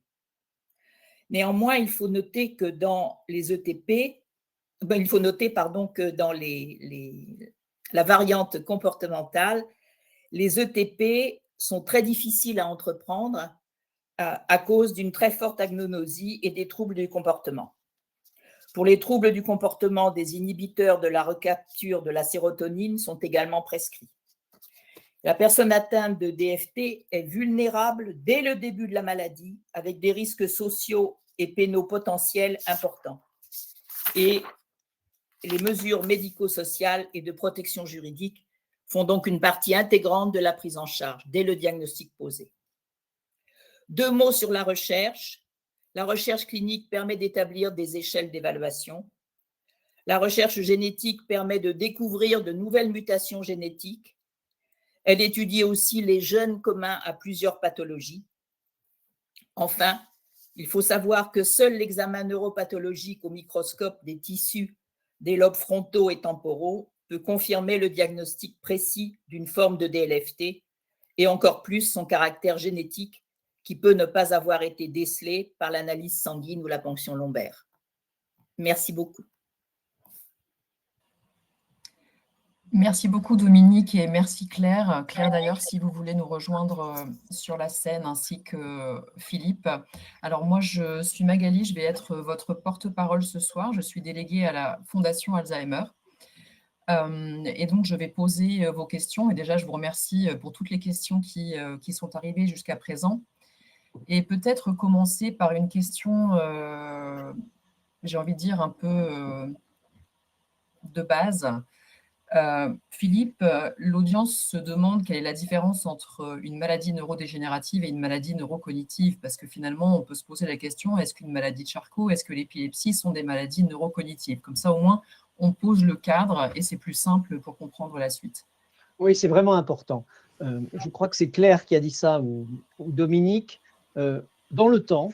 S3: Néanmoins, il faut noter que dans les ETP, que dans la variante comportementale, les ETP sont très difficiles à entreprendre à cause d'une très forte agnonosie et des troubles du comportement. Pour les troubles du comportement, des inhibiteurs de la recapture de la sérotonine sont également prescrits. La personne atteinte de DFT est vulnérable dès le début de la maladie, avec des risques sociaux et pénaux potentiels importants. Et les mesures médico-sociales et de protection juridique font donc une partie intégrante de la prise en charge dès le diagnostic posé. 2 mots sur la recherche. La recherche clinique permet d'établir des échelles d'évaluation. La recherche génétique permet de découvrir de nouvelles mutations génétiques. Elle étudie aussi les gènes communs à plusieurs pathologies. Enfin, il faut savoir que seul l'examen neuropathologique au microscope des tissus des lobes frontaux et temporaux peut confirmer le diagnostic précis d'une forme de DLFT et encore plus son caractère génétique qui peut ne pas avoir été décelé par l'analyse sanguine ou la ponction lombaire. Merci beaucoup.
S4: Merci beaucoup Dominique et merci Claire. Claire d'ailleurs, si vous voulez nous rejoindre sur la scène ainsi que Philippe. Alors moi je suis Magali, je vais être votre porte-parole ce soir. Je suis déléguée à la Fondation Alzheimer. Et donc je vais poser vos questions et déjà je vous remercie pour toutes les questions qui sont arrivées jusqu'à présent. Et peut-être commencer par une question, j'ai envie de dire un peu de base. Philippe, l'audience se demande quelle est la différence entre une maladie neurodégénérative et une maladie neurocognitive, parce que finalement, on peut se poser la question, est-ce qu'une maladie de Charcot, est-ce que l'épilepsie sont des maladies neurocognitives? Comme ça, au moins, on pose le cadre et c'est plus simple pour comprendre la suite.
S1: Oui, c'est vraiment important. Je crois que c'est Claire qui a dit ça, ou Dominique. Dans le temps,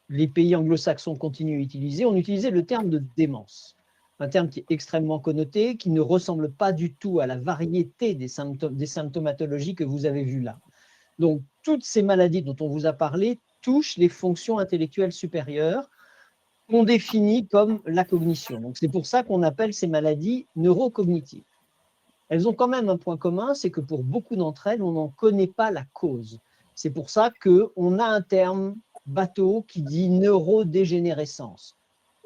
S1: les pays anglo-saxons continuent à utiliser, on utilisait le terme de démence. Un terme qui est extrêmement connoté, qui ne ressemble pas du tout à la variété des symptomatologies que vous avez vues là. Donc, toutes ces maladies dont on vous a parlé touchent les fonctions intellectuelles supérieures qu'on définit comme la cognition. Donc, c'est pour ça qu'on appelle ces maladies neurocognitives. Elles ont quand même un point commun, c'est que pour beaucoup d'entre elles, on n'en connaît pas la cause. C'est pour ça qu'on a un terme bateau qui dit neurodégénérescence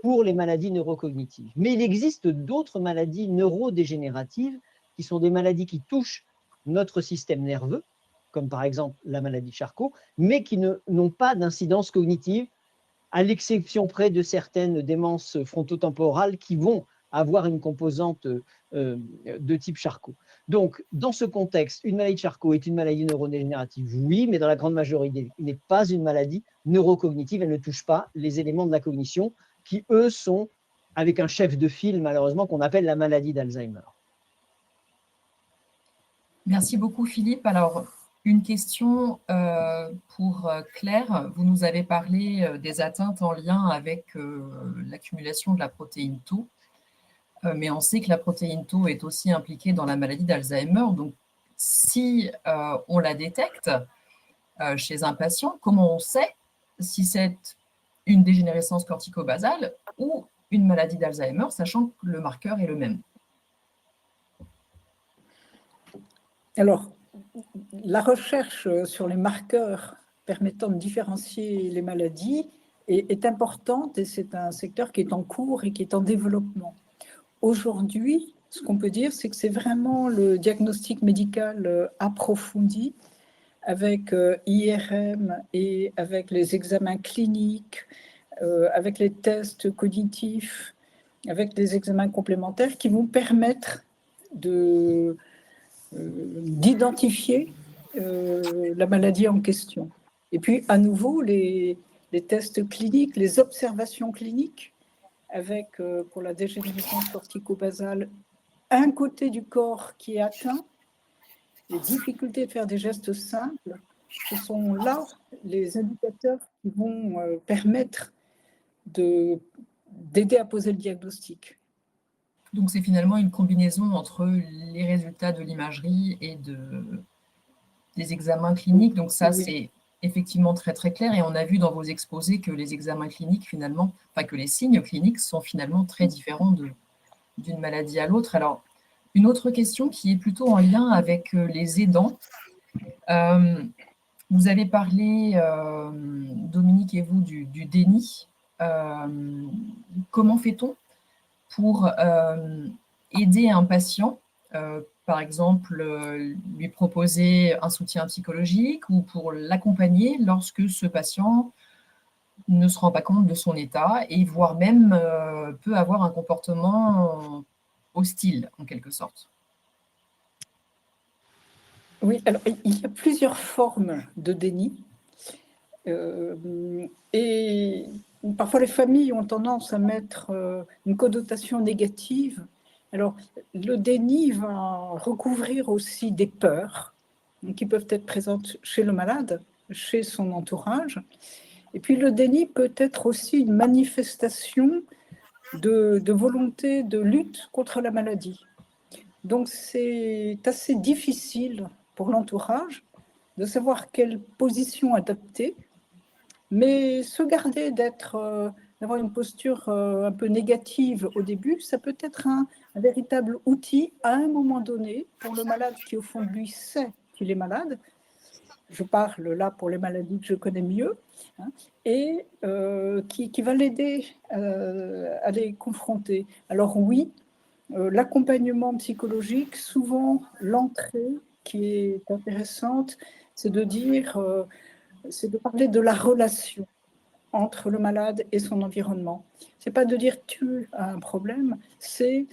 S1: pour les maladies neurocognitives. Mais il existe d'autres maladies neurodégénératives qui sont des maladies qui touchent notre système nerveux, comme par exemple la maladie de Charcot, mais qui n'ont pas d'incidence cognitive, à l'exception près de certaines démences frontotemporales qui vont avoir une composante de type Charcot. Donc, dans ce contexte, une maladie de Charcot est une maladie neurodégénérative, oui, mais dans la grande majorité, il n'est pas une maladie neurocognitive, elle ne touche pas les éléments de la cognition qui, eux, sont avec un chef de file, malheureusement, qu'on appelle la maladie d'Alzheimer.
S4: Merci beaucoup, Philippe. Alors, une question pour Claire. Vous nous avez parlé des atteintes en lien avec l'accumulation de la protéine Tau, mais on sait que la protéine Tau est aussi impliquée dans la maladie d'Alzheimer. Donc, si on la détecte chez un patient, comment on sait si c'est une dégénérescence cortico-basale ou une maladie d'Alzheimer, sachant que le marqueur est le même?
S2: Alors, la recherche sur les marqueurs permettant de différencier les maladies est importante et c'est un secteur qui est en cours et qui est en développement. Aujourd'hui, ce qu'on peut dire, c'est que c'est vraiment le diagnostic médical approfondi avec IRM et avec les examens cliniques, avec les tests cognitifs, avec les examens complémentaires qui vont permettre d'identifier la maladie en question. Et puis, à nouveau, les tests cliniques, les observations cliniques, avec, pour la dégénérescence cortico-basale, un côté du corps qui est atteint, les difficultés de faire des gestes simples, ce sont là les indicateurs qui vont permettre d'aider à poser le diagnostic.
S4: Donc, c'est finalement une combinaison entre les résultats de l'imagerie et des examens cliniques. Donc, ça, oui, c'est effectivement très, très clair. Et on a vu dans vos exposés que les examens cliniques, finalement, enfin, que les signes cliniques sont finalement très différents d'une maladie à l'autre. Alors, une autre question qui est plutôt en lien avec les aidants. Vous avez parlé, Dominique et vous, du déni. Comment fait-on pour aider un patient par exemple, lui proposer un soutien psychologique ou pour l'accompagner lorsque ce patient ne se rend pas compte de son état et voire même peut avoir un comportement hostile en quelque sorte.
S2: Oui, alors il y a plusieurs formes de déni. Et parfois les familles ont tendance à mettre une connotation négative. Alors le déni va recouvrir aussi des peurs qui peuvent être présentes chez le malade, chez son entourage. Et puis le déni peut être aussi une manifestation de volonté de lutte contre la maladie. Donc c'est assez difficile pour l'entourage de savoir quelle position adopter, mais se garder d'avoir une posture un peu négative au début, ça peut être un véritable outil à un moment donné pour le malade qui au fond de lui sait qu'il est malade. Je parle là pour les maladies que je connais mieux, hein, et qui va l'aider à les confronter. Alors oui, l'accompagnement psychologique, souvent l'entrée qui est intéressante, c'est c'est de parler de la relation entre le malade et son environnement. C'est pas de dire tu as un problème, c'est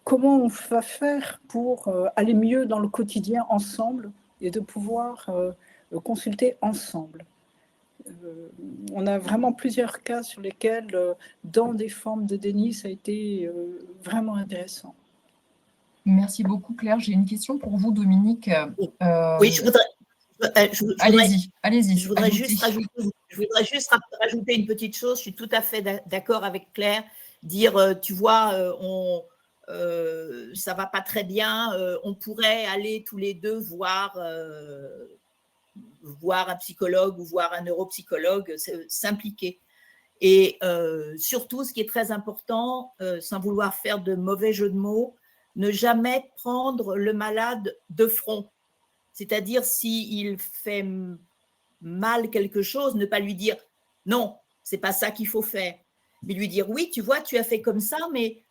S2: comment on va faire pour aller mieux dans le quotidien ensemble et de pouvoir consulter ensemble. On a vraiment plusieurs cas sur lesquels, dans des formes de déni, ça a été vraiment intéressant.
S4: Merci beaucoup, Claire. J'ai une question pour vous, Dominique.
S3: Oui, je voudrais juste rajouter une petite chose. Je suis tout à fait d'accord avec Claire. Dire, tu vois, ça va pas très bien, on pourrait aller tous les deux voir un psychologue ou voir un neuropsychologue, s'impliquer. Et surtout, ce qui est très important, sans vouloir faire de mauvais jeu de mots, ne jamais prendre le malade de front. C'est-à-dire, s'il fait mal quelque chose, ne pas lui dire « non, c'est pas ça qu'il faut faire », mais lui dire « oui, tu vois, tu as fait comme ça, mais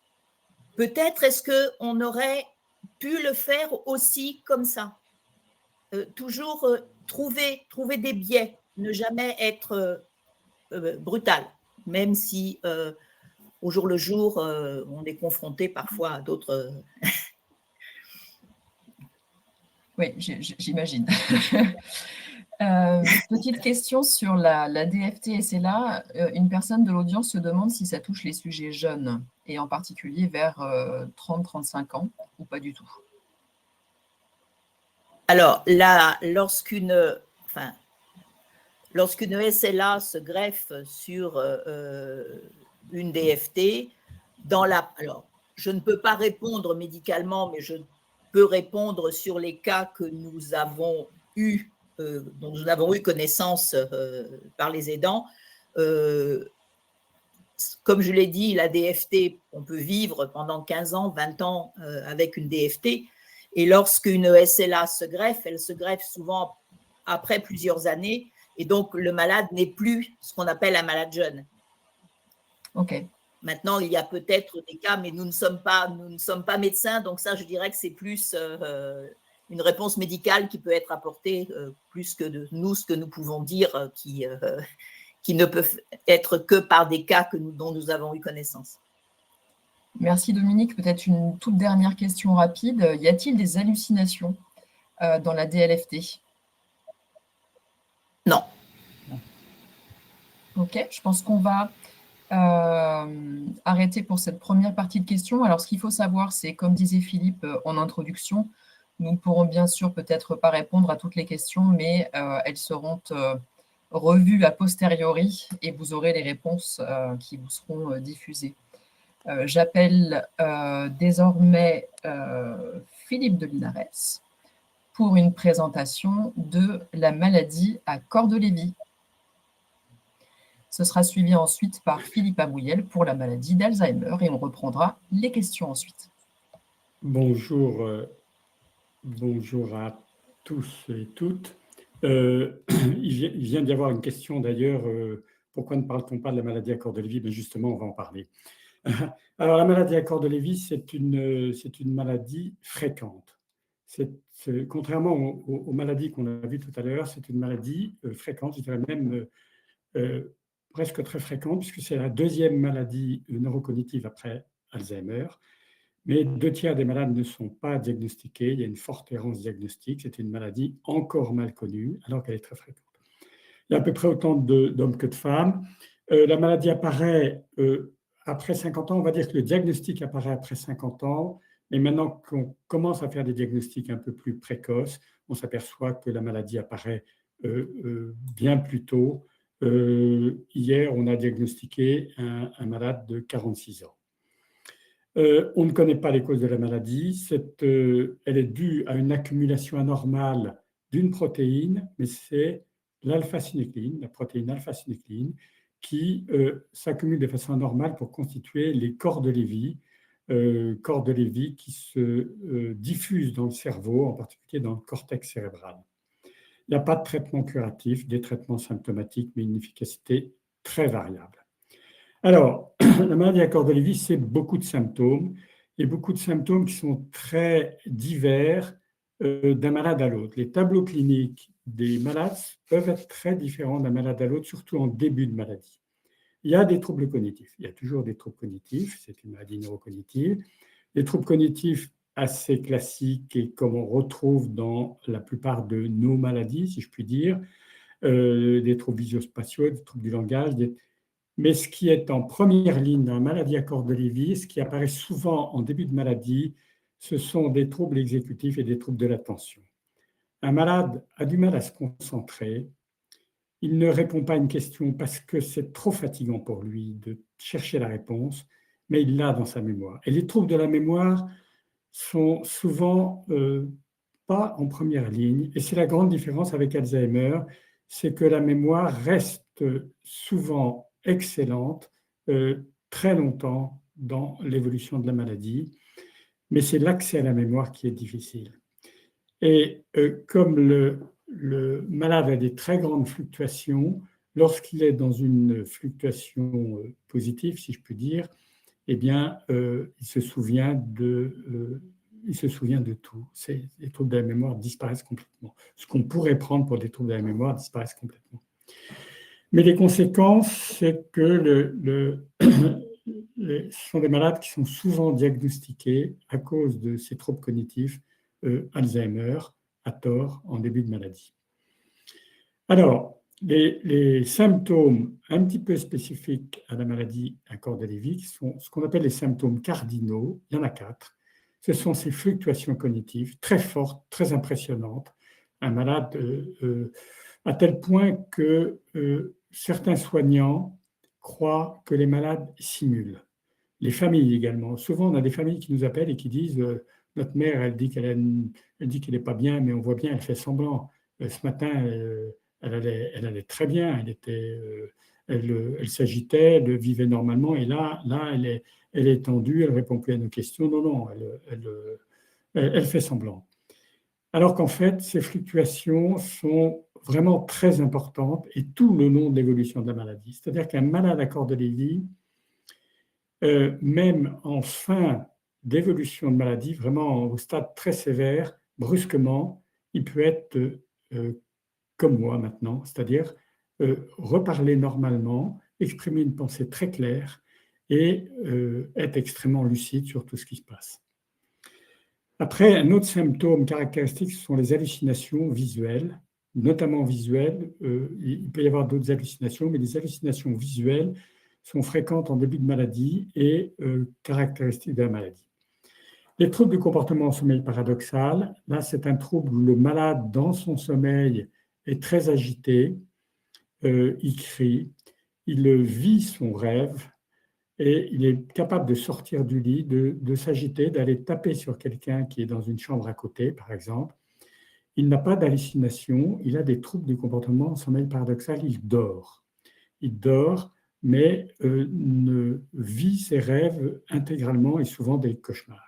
S3: peut-être est-ce qu'on aurait pu le faire aussi comme ça ». Toujours trouver des biais, ne jamais être brutal, même si au jour le jour, on est confronté parfois à d'autres…
S4: Oui, j'imagine. Petite question sur la DFT, et c'est là, une personne de l'audience se demande si ça touche les sujets jeunes, et en particulier vers 30-35 ans, ou pas du tout.
S3: Alors là, lorsqu'une SLA se greffe sur une DFT, alors je ne peux pas répondre médicalement, mais je peux répondre sur les cas que nous avons eu, dont nous avons eu connaissance par les aidants. Comme je l'ai dit, la DFT, on peut vivre pendant 15 ans, 20 ans avec une DFT. Et lorsqu'une SLA se greffe, elle se greffe souvent après plusieurs années. Et donc, le malade n'est plus ce qu'on appelle un malade jeune.
S4: Ok.
S3: Maintenant, il y a peut-être des cas, mais nous ne sommes pas médecins. Donc ça, je dirais que c'est plus une réponse médicale qui peut être apportée plus que de nous, ce que nous pouvons dire, qui ne peuvent être que par des cas dont nous avons eu connaissance.
S4: Merci Dominique. Peut-être une toute dernière question rapide. Y a-t-il des hallucinations dans la DLFT?
S3: Non.
S4: Ok, je pense qu'on va arrêter pour cette première partie de questions. Alors, ce qu'il faut savoir, c'est, comme disait Philippe en introduction, nous ne pourrons bien sûr peut-être pas répondre à toutes les questions, mais elles seront revues a posteriori et vous aurez les réponses qui vous seront diffusées. J'appelle désormais Philippe de Linares pour une présentation de la maladie à Cordes-Lévy. Ce sera suivi ensuite par Philippe Amouyel pour la maladie d'Alzheimer et on reprendra les questions ensuite.
S5: Bonjour à tous et toutes. Il vient d'y avoir une question d'ailleurs, pourquoi ne parle-t-on pas de la maladie à Cordes-Lévy? Ben justement, on va en parler. Alors, la maladie à corps de Lévy, c'est une maladie fréquente. Contrairement aux maladies qu'on a vues tout à l'heure, c'est une maladie fréquente, je dirais même presque très fréquente, puisque c'est la deuxième maladie neurocognitive après Alzheimer. Mais 2 tiers des malades ne sont pas diagnostiqués. Il y a une forte errance diagnostique. C'est une maladie encore mal connue, alors qu'elle est très fréquente. Il y a à peu près autant d'hommes que de femmes. La maladie apparaît après 50 ans. On va dire que le diagnostic apparaît après 50 ans. Mais maintenant qu'on commence à faire des diagnostics un peu plus précoces, on s'aperçoit que la maladie apparaît bien plus tôt. Hier, on a diagnostiqué un malade de 46 ans. On ne connaît pas les causes de la maladie. Elle est due à une accumulation anormale d'une protéine, mais c'est l'alpha-synucléine, la protéine alpha-synucléine, qui s'accumule de façon anormale pour constituer les corps de Lévy qui se diffusent dans le cerveau, en particulier dans le cortex cérébral. Il n'y a pas de traitement curatif, des traitements symptomatiques, mais une efficacité très variable. Alors, la maladie à corps de Lévy, c'est beaucoup de symptômes, et beaucoup de symptômes qui sont très divers d'un malade à l'autre. Les tableaux cliniques des malades peuvent être très différents d'un malade à l'autre, surtout en début de maladie. Il y a des troubles cognitifs, il y a toujours des troubles cognitifs, c'est une maladie neurocognitive. Les troubles cognitifs assez classiques et comme on retrouve dans la plupart de nos maladies, si je puis dire, des troubles visuospatiaux, des troubles du langage, mais ce qui est en première ligne dans la maladie à corps de Lévy, ce qui apparaît souvent en début de maladie, ce sont des troubles exécutifs et des troubles de l'attention. Un malade a du mal à se concentrer, il ne répond pas à une question parce que c'est trop fatigant pour lui de chercher la réponse, mais il l'a dans sa mémoire. Et les troubles de la mémoire sont souvent pas en première ligne, et c'est la grande différence avec Alzheimer, c'est que la mémoire reste souvent excellente très longtemps dans l'évolution de la maladie, mais c'est l'accès à la mémoire qui est difficile. Et comme le malade a des très grandes fluctuations, lorsqu'il est dans une fluctuation positive, si je puis dire, eh bien, il se souvient de tout. Les troubles de la mémoire disparaissent complètement. Ce qu'on pourrait prendre pour des troubles de la mémoire disparaissent complètement. Mais les conséquences, c'est que ce sont des malades qui sont souvent diagnostiqués à cause de ces troubles cognitifs Alzheimer, à tort, en début de maladie. Alors, les symptômes un petit peu spécifiques à la maladie à corps de Lévy sont ce qu'on appelle les symptômes cardinaux. Il y en a 4. Ce sont ces fluctuations cognitives très fortes, très impressionnantes. Un malade, à tel point que certains soignants croient que les malades simulent. Les familles également. Souvent, on a des familles qui nous appellent et qui disent notre mère, elle dit qu'elle n'est pas bien, mais on voit bien, elle fait semblant. Ce matin, elle allait très bien. Elle s'agitait, elle vivait normalement. Et là, elle est tendue, elle ne répond plus à nos questions. Non, elle fait semblant. Alors qu'en fait, ces fluctuations sont vraiment très importantes et tout le long de l'évolution de la maladie. C'est-à-dire qu'un malade à corps de Lévy, même en fin d'évolution de maladie, vraiment au stade très sévère, brusquement, il peut être comme moi maintenant, c'est-à-dire reparler normalement, exprimer une pensée très claire et être extrêmement lucide sur tout ce qui se passe. Après, un autre symptôme caractéristique, ce sont les hallucinations visuelles, notamment visuelles. Il peut y avoir d'autres hallucinations, mais les hallucinations visuelles sont fréquentes en début de maladie et caractéristiques de la maladie. Les troubles du comportement en sommeil paradoxal, là, c'est un trouble où le malade, dans son sommeil, est très agité, il crie, il vit son rêve, et il est capable de sortir du lit, de s'agiter, d'aller taper sur quelqu'un qui est dans une chambre à côté, par exemple. Il n'a pas d'hallucination, il a des troubles du comportement en sommeil paradoxal, il dort. Il dort, mais ne vit ses rêves intégralement et souvent des cauchemars.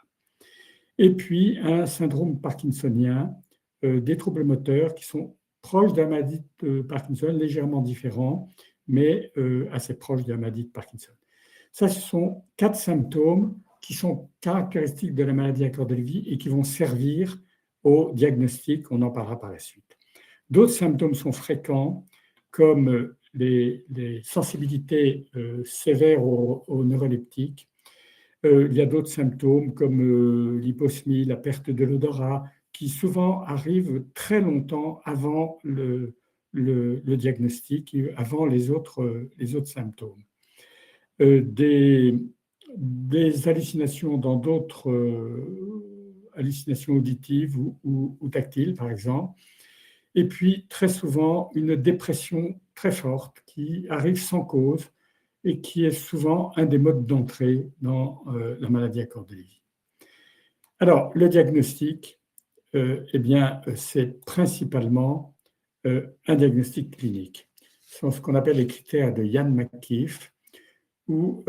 S5: Et puis, un syndrome parkinsonien, des troubles moteurs qui sont proches d'un maladie de Parkinson, légèrement différents, mais assez proches de la maladie de Parkinson. Ça, ce sont 4 symptômes qui sont caractéristiques de la maladie à cœur de Lévy et qui vont servir au diagnostic. On en parlera par la suite. D'autres symptômes sont fréquents, comme les sensibilités sévères aux neuroleptiques. Il y a d'autres symptômes comme l'hyposmie, la perte de l'odorat, qui souvent arrivent très longtemps avant le diagnostic, avant les autres symptômes. Des hallucinations dans d'autres hallucinations auditives ou tactiles, par exemple. Et puis, très souvent, une dépression très forte qui arrive sans cause et qui est souvent un des modes d'entrée dans la maladie à cœur de Lévy. Alors, le diagnostic, eh bien, c'est principalement un diagnostic clinique. Ce sont ce qu'on appelle les critères de Ian McKeith, où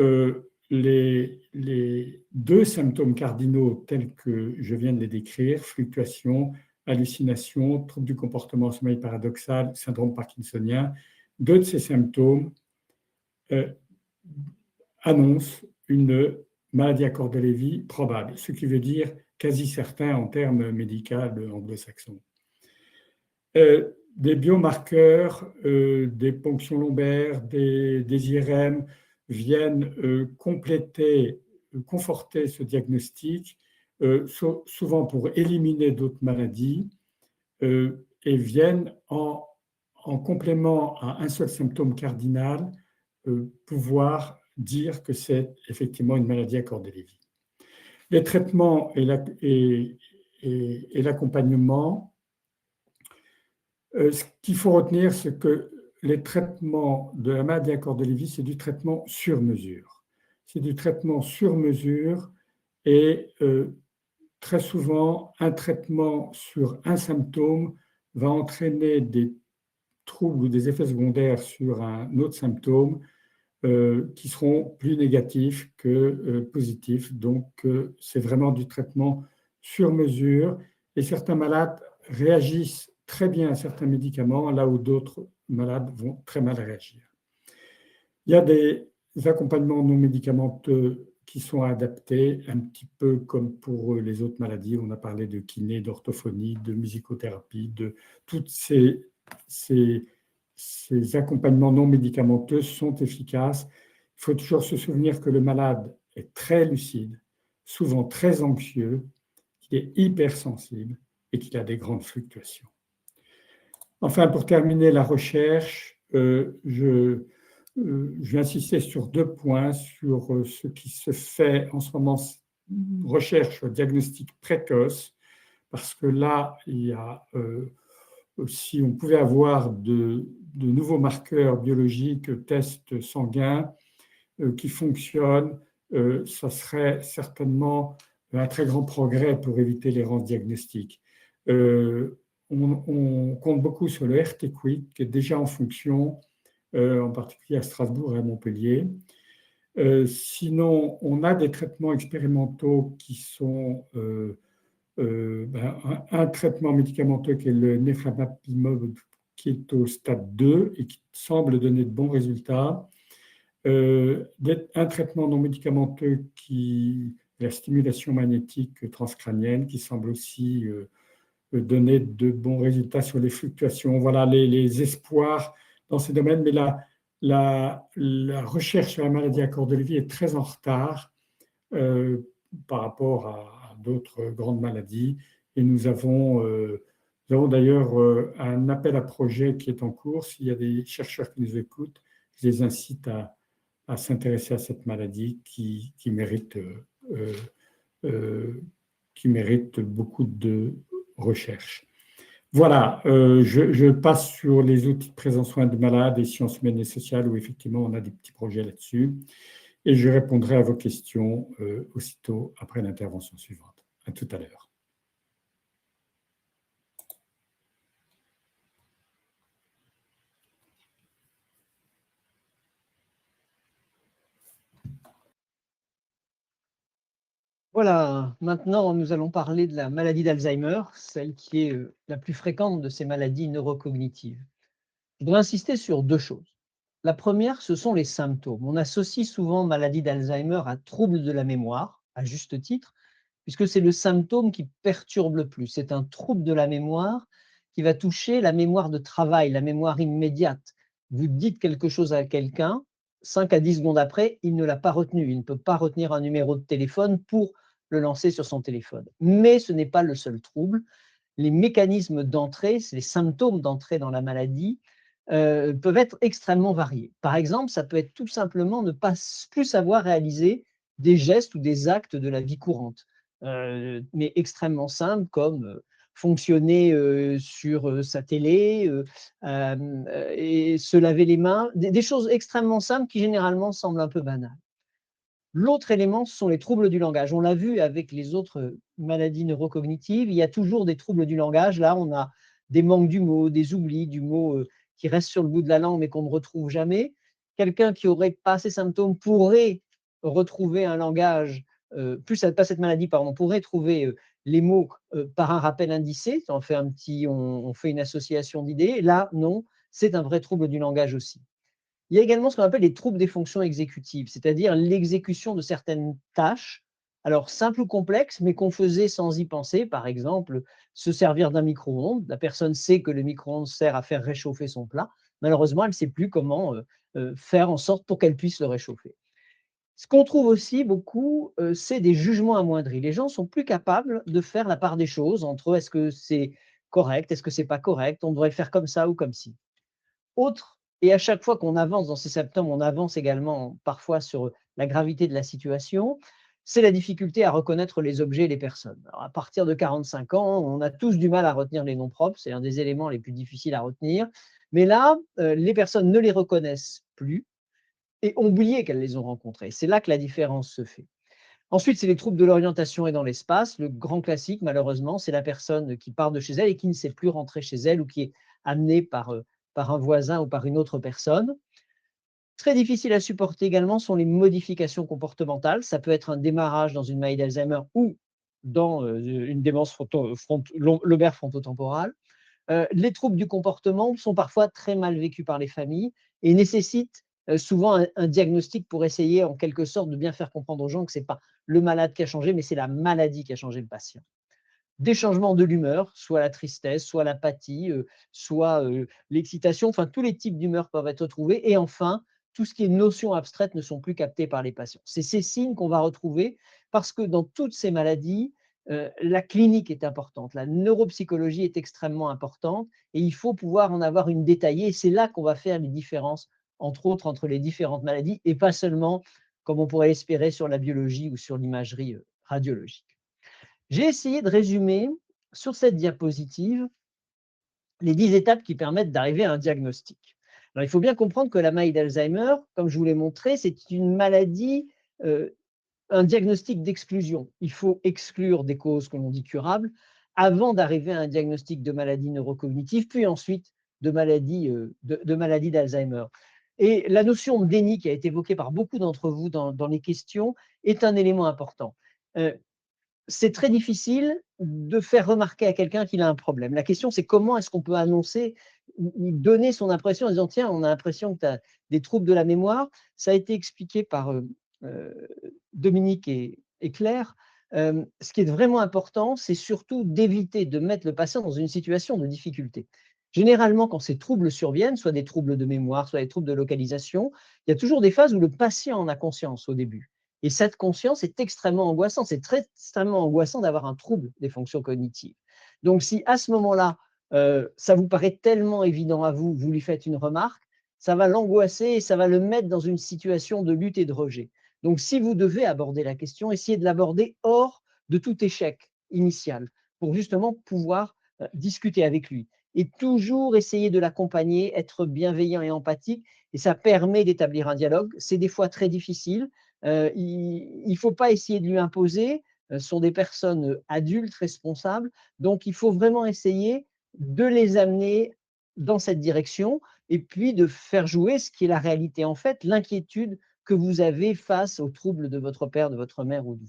S5: les 2 symptômes cardinaux tels que je viens de les décrire, fluctuation, hallucination, trouble du comportement, sommeil paradoxal, syndrome parkinsonien, 2 de ces symptômes annoncent une maladie à cœur de Lévy probable, ce qui veut dire quasi certain en termes médicaux anglo-saxons. Des biomarqueurs, des ponctions lombaires, des IRM viennent compléter, conforter ce diagnostic, souvent pour éliminer d'autres maladies, et viennent en complément à un seul symptôme cardinal, pouvoir dire que c'est effectivement une maladie à cœur de Lévy. Les traitements et l'accompagnement, ce qu'il faut retenir, c'est que les traitements de la maladie à cœur de Lévy, c'est du traitement sur mesure. C'est du traitement sur mesure et très souvent, un traitement sur un symptôme va entraîner des troubles ou des effets secondaires sur un autre symptôme qui seront plus négatifs que positifs. Donc, c'est vraiment du traitement sur mesure et certains malades réagissent très bien à certains médicaments, là où d'autres malades vont très mal réagir. Il y a des accompagnements non médicamenteux qui sont adaptés, un petit peu comme pour les autres maladies. On a parlé de kiné, d'orthophonie, de musicothérapie, de toutes ces accompagnements non médicamenteux sont efficaces. Il faut toujours se souvenir que le malade est très lucide, souvent très anxieux, qu'il est hypersensible et qu'il a des grandes fluctuations. Enfin, pour terminer la recherche, je vais insister sur 2 points, sur ce qui se fait en ce moment, recherche diagnostic précoce, parce que là, il y a, si on pouvait avoir de nouveaux marqueurs biologiques, tests sanguins qui fonctionnent, ça serait certainement un très grand progrès pour éviter l'errance diagnostique. On compte beaucoup sur le RT-QuIC qui est déjà en fonction, en particulier à Strasbourg et à Montpellier. Sinon, on a des traitements expérimentaux qui sont un traitement médicamenteux qui est le neflamapimod, qui est au stade 2 et qui semble donner de bons résultats. Un traitement non médicamenteux qui est la stimulation magnétique transcrânienne, qui semble aussi donner de bons résultats sur les fluctuations. Voilà les espoirs dans ces domaines, mais la recherche sur la maladie à cœur de Lévy est très en retard par rapport à d'autres grandes maladies. Et nous avons d'ailleurs un appel à projet qui est en cours. S'il y a des chercheurs qui nous écoutent, je les incite à s'intéresser à cette maladie qui mérite beaucoup de recherche. Voilà, je passe sur les outils de prise en soin de malades et sciences humaines et sociales où effectivement on a des petits projets là-dessus. Et je répondrai à vos questions aussitôt après l'intervention suivante. À tout à l'heure.
S1: Voilà, maintenant nous allons parler de la maladie d'Alzheimer, celle qui est la plus fréquente de ces maladies neurocognitives. Je voudrais insister sur 2 choses. La première, ce sont les symptômes. On associe souvent maladie d'Alzheimer à trouble de la mémoire, à juste titre, puisque c'est le symptôme qui perturbe le plus. C'est un trouble de la mémoire qui va toucher la mémoire de travail, la mémoire immédiate. Vous dites quelque chose à quelqu'un, 5 à 10 secondes après, il ne l'a pas retenu. Il ne peut pas retenir un numéro de téléphone pour le lancer sur son téléphone. Mais ce n'est pas le seul trouble. Les mécanismes d'entrée, les symptômes d'entrée dans la maladie, peuvent être extrêmement variés. Par exemple, ça peut être tout simplement ne pas plus savoir réaliser des gestes ou des actes de la vie courante, mais extrêmement simples comme fonctionner sur sa télé et se laver les mains, des choses extrêmement simples qui généralement semblent un peu banales. L'autre élément, ce sont les troubles du langage. On l'a vu avec les autres maladies neurocognitives, il y a toujours des troubles du langage. Là, on a des manques du mot, des oublis du mot qui restent sur le bout de la langue mais qu'on ne retrouve jamais. Quelqu'un qui n'aurait pas ces symptômes pourrait retrouver un langage, pas cette maladie, pardon, pourrait trouver les mots par un rappel indicé. On fait on fait une association d'idées. Là, non, c'est un vrai trouble du langage aussi. Il y a également ce qu'on appelle les troubles des fonctions exécutives, c'est-à-dire l'exécution de certaines tâches, alors simples ou complexes, mais qu'on faisait sans y penser. Par exemple, se servir d'un micro-ondes. La personne sait que le micro-ondes sert à faire réchauffer son plat. Malheureusement, elle ne sait plus comment faire en sorte pour qu'elle puisse le réchauffer. Ce qu'on trouve aussi beaucoup, c'est des jugements amoindris. Les gens sont plus capables de faire la part des choses entre est-ce que c'est correct, est-ce que c'est pas correct, on devrait faire comme ça ou comme ci. Autre, et à chaque fois qu'on avance dans ces symptômes, on avance également parfois sur la gravité de la situation, c'est la difficulté à reconnaître les objets et les personnes. Alors à partir de 45 ans, on a tous du mal à retenir les noms propres, c'est un des éléments les plus difficiles à retenir. Mais là, les personnes ne les reconnaissent plus et ont oublié qu'elles les ont rencontrées. C'est là que la différence se fait. Ensuite, c'est les troubles de l'orientation et dans l'espace. Le grand classique, malheureusement, c'est la personne qui part de chez elle et qui ne sait plus rentrer chez elle ou qui est amenée par un voisin ou par une autre personne. Très difficile à supporter également sont les modifications comportementales. Ça peut être un démarrage dans une maladie d'Alzheimer ou dans une démence lobaire frontotemporale. Les troubles du comportement sont parfois très mal vécus par les familles et nécessitent souvent un diagnostic pour essayer en quelque sorte de bien faire comprendre aux gens que ce n'est pas le malade qui a changé, mais c'est la maladie qui a changé le patient. Des changements de l'humeur, soit la tristesse, soit l'apathie, soit l'excitation, enfin tous les types d'humeur peuvent être retrouvés. Et enfin, tout ce qui est notions abstraites ne sont plus captées par les patients. C'est ces signes qu'on va retrouver parce que dans toutes ces maladies, la clinique est importante, la neuropsychologie est extrêmement importante et il faut pouvoir en avoir une détaillée. Et c'est là qu'on va faire les différences, entre autres, entre les différentes maladies et pas seulement, comme on pourrait espérer, sur la biologie ou sur l'imagerie radiologique. J'ai essayé de résumer sur cette diapositive les 10 étapes qui permettent d'arriver à un diagnostic. Alors, il faut bien comprendre que la maladie d'Alzheimer, comme je vous l'ai montré, c'est une maladie, un diagnostic d'exclusion. Il faut exclure des causes que l'on dit curables avant d'arriver à un diagnostic de maladie neurocognitive, puis ensuite de maladie d'Alzheimer. Et la notion de déni qui a été évoquée par beaucoup d'entre vous dans les questions est un élément important. C'est très difficile de faire remarquer à quelqu'un qu'il a un problème. La question, c'est comment est-ce qu'on peut annoncer ou donner son impression en disant « Tiens, on a l'impression que tu as des troubles de la mémoire ». Ça a été expliqué par Dominique et Claire. Ce qui est vraiment important, c'est surtout d'éviter de mettre le patient dans une situation de difficulté. Généralement, quand ces troubles surviennent, soit des troubles de mémoire, soit des troubles de localisation, il y a toujours des phases où le patient en a conscience au début. Et cette conscience est extrêmement angoissante. C'est extrêmement angoissant d'avoir un trouble des fonctions cognitives. Donc, si à ce moment-là, ça vous paraît tellement évident à vous, vous lui faites une remarque, ça va l'angoisser et ça va le mettre dans une situation de lutte et de rejet. Donc, si vous devez aborder la question, essayez de l'aborder hors de tout échec initial pour justement pouvoir discuter avec lui. Et toujours essayer de l'accompagner, être bienveillant et empathique. Et ça permet d'établir un dialogue. C'est des fois très difficile. Il ne faut pas essayer de lui imposer. Ce sont des personnes adultes, responsables. Donc, il faut vraiment essayer de les amener dans cette direction et puis de faire jouer ce qui est la réalité. En fait, l'inquiétude que vous avez face aux troubles de votre père, de votre mère ou de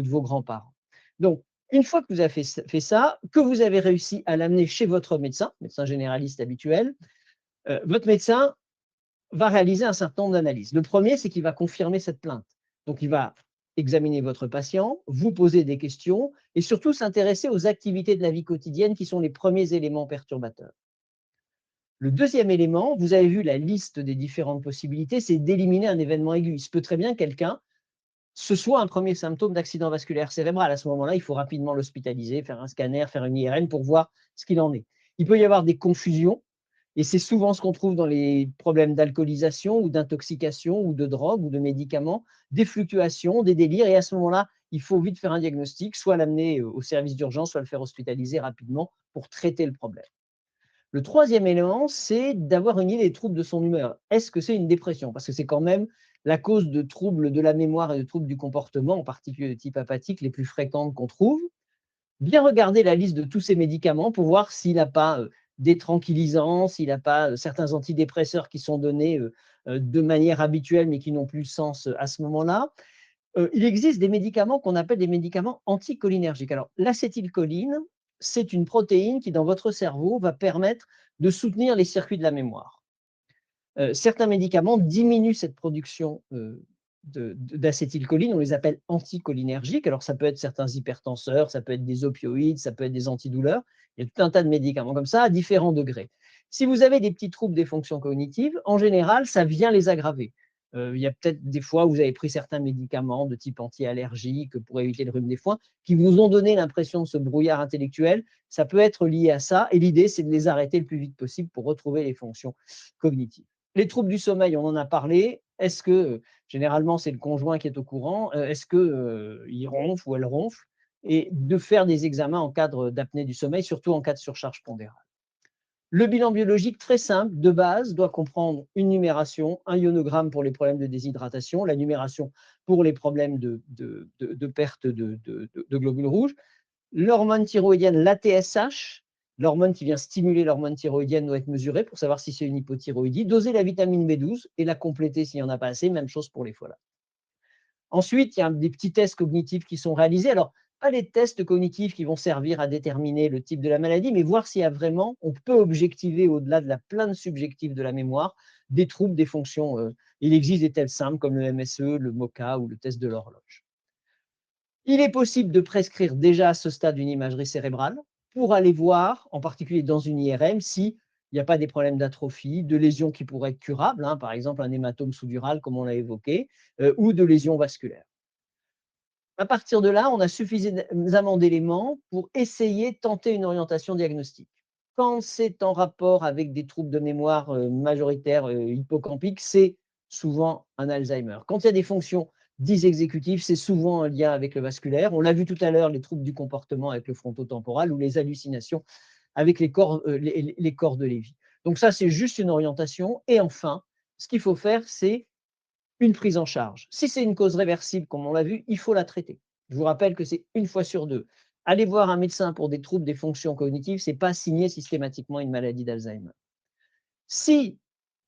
S1: vos grands-parents. Donc, une fois que vous avez fait ça, que vous avez réussi à l'amener chez votre médecin généraliste habituel, votre médecin va réaliser un certain nombre d'analyses. Le premier, c'est qu'il va confirmer cette plainte. Donc, il va examiner votre patient, vous poser des questions et surtout s'intéresser aux activités de la vie quotidienne qui sont les premiers éléments perturbateurs. Le deuxième élément, vous avez vu la liste des différentes possibilités, c'est d'éliminer un événement aigu. Il se peut très bien quelqu'un, ce soit un premier symptôme d'accident vasculaire cérébral. À ce moment-là, il faut rapidement l'hospitaliser, faire un scanner, faire une IRM pour voir ce qu'il en est. Il peut y avoir des confusions, et c'est souvent ce qu'on trouve dans les problèmes d'alcoolisation ou d'intoxication ou de drogue ou de médicaments, des fluctuations, des délires, et à ce moment-là, il faut vite faire un diagnostic, soit l'amener au service d'urgence, soit le faire hospitaliser rapidement pour traiter le problème. Le troisième élément, c'est d'avoir une idée des troubles de son humeur. Est-ce que c'est une dépression? Parce que c'est quand même la cause de troubles de la mémoire et de troubles du comportement, en particulier de type apathique, les plus fréquentes qu'on trouve. Bien regarder la liste de tous ces médicaments pour voir s'il n'a pas des tranquillisants, s'il n'a pas certains antidépresseurs qui sont donnés de manière habituelle mais qui n'ont plus de sens à ce moment-là. Il existe des médicaments qu'on appelle des médicaments anticholinergiques. Alors, l'acétylcholine, c'est une protéine qui, dans votre cerveau, va permettre de soutenir les circuits de la mémoire. Certains médicaments diminuent cette production d'acétylcholine, on les appelle anticholinergiques. Alors, ça peut être certains hypertenseurs, ça peut être des opioïdes, ça peut être des antidouleurs. Il y a tout un tas de médicaments comme ça à différents degrés. Si vous avez des petits troubles des fonctions cognitives, en général, ça vient les aggraver. Il y a peut-être des fois où vous avez pris certains médicaments de type anti-allergique pour éviter le rhume des foins qui vous ont donné l'impression de ce brouillard intellectuel. Ça peut être lié à ça et l'idée, c'est de les arrêter le plus vite possible pour retrouver les fonctions cognitives. Les troubles du sommeil, on en a parlé. Est-ce que, généralement, c'est le conjoint qui est au courant, est-ce qu'il ronfle ou elle ronfle? Et de faire des examens en cadre d'apnée du sommeil, surtout en cas de surcharge pondérale. Le bilan biologique, très simple, de base, doit comprendre une numération, un ionogramme pour les problèmes de déshydratation, la numération pour les problèmes de perte de globules rouges, l'hormone thyroïdienne, l'ATSH, l'hormone qui vient stimuler l'hormone thyroïdienne doit être mesurée pour savoir si c'est une hypothyroïdie, doser la vitamine B12 et la compléter s'il n'y en a pas assez, même chose pour les folates. Ensuite, il y a des petits tests cognitifs qui sont réalisés. Alors, pas les tests cognitifs qui vont servir à déterminer le type de la maladie, mais voir s'il y a vraiment, on peut objectiver au-delà de la plainte subjective de la mémoire, des troubles des fonctions. Il existe des tests simples comme le MSE, le MoCA ou le test de l'horloge. Il est possible de prescrire déjà à ce stade une imagerie cérébrale pour aller voir, en particulier dans une IRM, s'il n'y a pas des problèmes d'atrophie, de lésions qui pourraient être curables, par exemple un hématome sous-dural comme on l'a évoqué, ou de lésions vasculaires. À partir de là, on a suffisamment d'éléments pour essayer de tenter une orientation diagnostique. Quand c'est en rapport avec des troubles de mémoire majoritaires hippocampiques, c'est souvent un Alzheimer. Quand il y a des fonctions dysexécutives, c'est souvent un lien avec le vasculaire. On l'a vu tout à l'heure, les troubles du comportement avec le frontotemporal ou les hallucinations avec les corps de Lévy. Donc ça, c'est juste une orientation. Et enfin, ce qu'il faut faire, c'est une prise en charge. Si c'est une cause réversible, comme on l'a vu, il faut la traiter. Je vous rappelle que c'est 1 fois sur 2. Aller voir un médecin pour des troubles des fonctions cognitives, ce n'est pas signer systématiquement une maladie d'Alzheimer. Si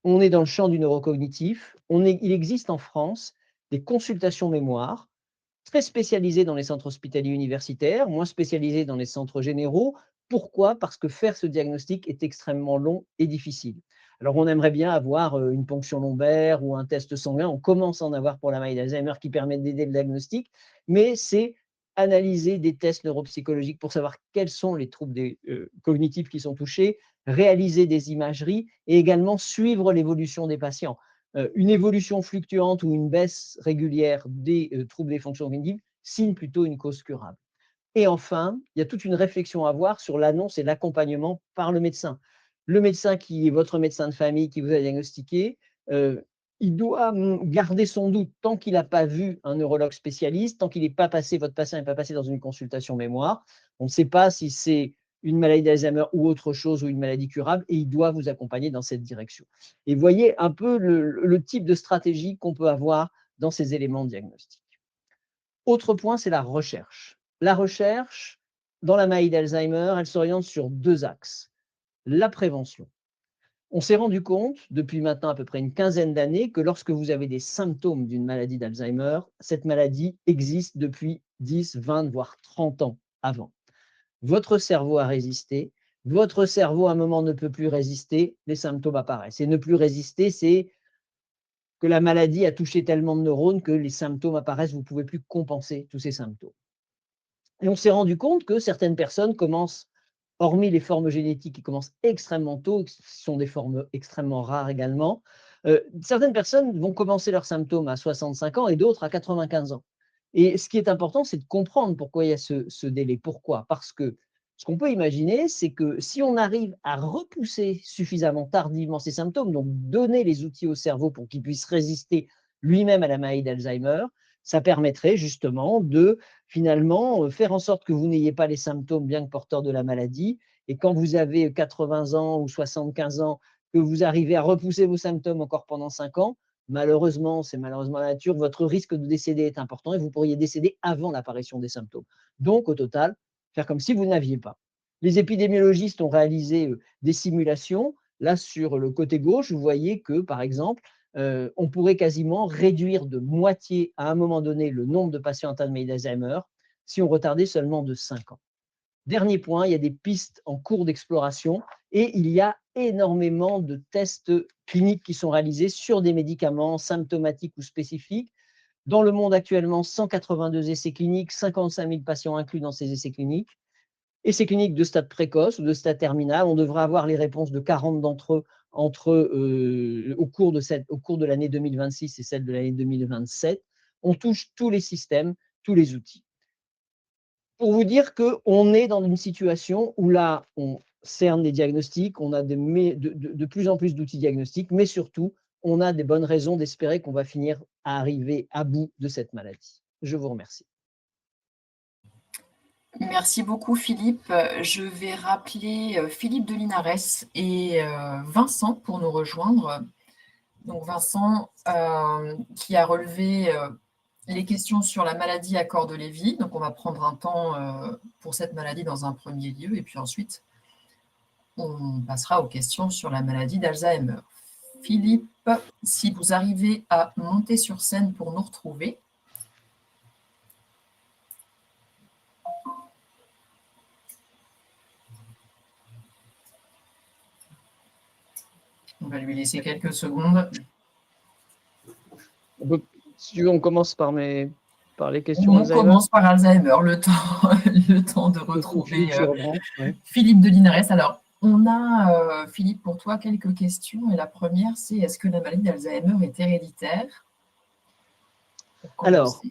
S1: on est dans le champ du neurocognitif, il existe en France des consultations mémoire très spécialisées dans les centres hospitaliers universitaires, moins spécialisées dans les centres généraux. Pourquoi? Parce que faire ce diagnostic est extrêmement long et difficile. Alors, on aimerait bien avoir une ponction lombaire ou un test sanguin. On commence à en avoir pour la maladie d'Alzheimer qui permet d'aider le diagnostic, mais c'est analyser des tests neuropsychologiques pour savoir quels sont les troubles cognitifs qui sont touchés, réaliser des imageries et également suivre l'évolution des patients. Une évolution fluctuante ou une baisse régulière des troubles des fonctions cognitives signe plutôt une cause curable. Et enfin, il y a toute une réflexion à avoir sur l'annonce et l'accompagnement par le médecin. Le médecin qui est votre médecin de famille, qui vous a diagnostiqué, il doit garder son doute tant qu'il n'a pas vu un neurologue spécialiste, tant qu'il n'est pas passé, votre patient n'est pas passé dans une consultation mémoire. On ne sait pas si c'est une maladie d'Alzheimer ou autre chose ou une maladie curable et il doit vous accompagner dans cette direction. Et voyez un peu le type de stratégie qu'on peut avoir dans ces éléments de diagnostic. Autre point, c'est la recherche. La recherche, dans la maladie d'Alzheimer, elle s'oriente sur 2 axes. La prévention. On s'est rendu compte, depuis maintenant à peu près une quinzaine d'années, que lorsque vous avez des symptômes d'une maladie d'Alzheimer, cette maladie existe depuis 10, 20, voire 30 ans avant. Votre cerveau a résisté, votre cerveau à un moment ne peut plus résister, les symptômes apparaissent. Et ne plus résister, c'est que la maladie a touché tellement de neurones que les symptômes apparaissent, vous ne pouvez plus compenser tous ces symptômes. Et on s'est rendu compte que certaines personnes commencent, hormis les formes génétiques qui commencent extrêmement tôt, qui sont des formes extrêmement rares également, certaines personnes vont commencer leurs symptômes à 65 ans et d'autres à 95 ans. Et ce qui est important, c'est de comprendre pourquoi il y a ce délai. Pourquoi? Parce que ce qu'on peut imaginer, c'est que si on arrive à repousser suffisamment tardivement ces symptômes, donc donner les outils au cerveau pour qu'il puisse résister lui-même à la maladie d'Alzheimer, ça permettrait justement de finalement faire en sorte que vous n'ayez pas les symptômes bien que porteurs de la maladie. Et quand vous avez 80 ans ou 75 ans, que vous arrivez à repousser vos symptômes encore pendant 5 ans, malheureusement, c'est malheureusement la nature, votre risque de décéder est important et vous pourriez décéder avant l'apparition des symptômes. Donc, au total, faire comme si vous n'aviez pas. Les épidémiologistes ont réalisé des simulations. Là, sur le côté gauche, vous voyez que, par exemple, on pourrait quasiment réduire de moitié à un moment donné le nombre de patients atteints de maladie d'Alzheimer si on retardait seulement de 5 ans. Dernier point, il y a des pistes en cours d'exploration et il y a énormément de tests cliniques qui sont réalisés sur des médicaments symptomatiques ou spécifiques. Dans le monde actuellement, 182 essais cliniques, 55 000 patients inclus dans ces essais cliniques. Essais cliniques de stade précoce ou de stade terminal, on devrait avoir les réponses de 40 d'entre eux au cours de l'année 2026 et celle de l'année 2027. On touche tous les systèmes, tous les outils. Pour vous dire qu'on est dans une situation où là, on cerne les diagnostics, on a de plus en plus d'outils diagnostiques, mais surtout, on a des bonnes raisons d'espérer qu'on va finir à arriver à bout de cette maladie. Je vous remercie.
S4: Merci beaucoup Philippe. Je vais rappeler Philippe de Linares et Vincent pour nous rejoindre. Donc Vincent qui a relevé les questions sur la maladie à corps de Lévy. Donc on va prendre un temps pour cette maladie dans un premier lieu et puis ensuite on passera aux questions sur la maladie d'Alzheimer. Philippe, si vous arrivez à monter sur scène pour nous retrouver. On va lui laisser quelques secondes.
S1: Si tu veux, on commence par les questions.
S4: On commence par Alzheimer, le temps de retrouver Philippe de Linares. Alors, on a, Philippe, pour toi, quelques questions. Et la première, c'est est-ce que la maladie d'Alzheimer est héréditaire?
S1: Alors,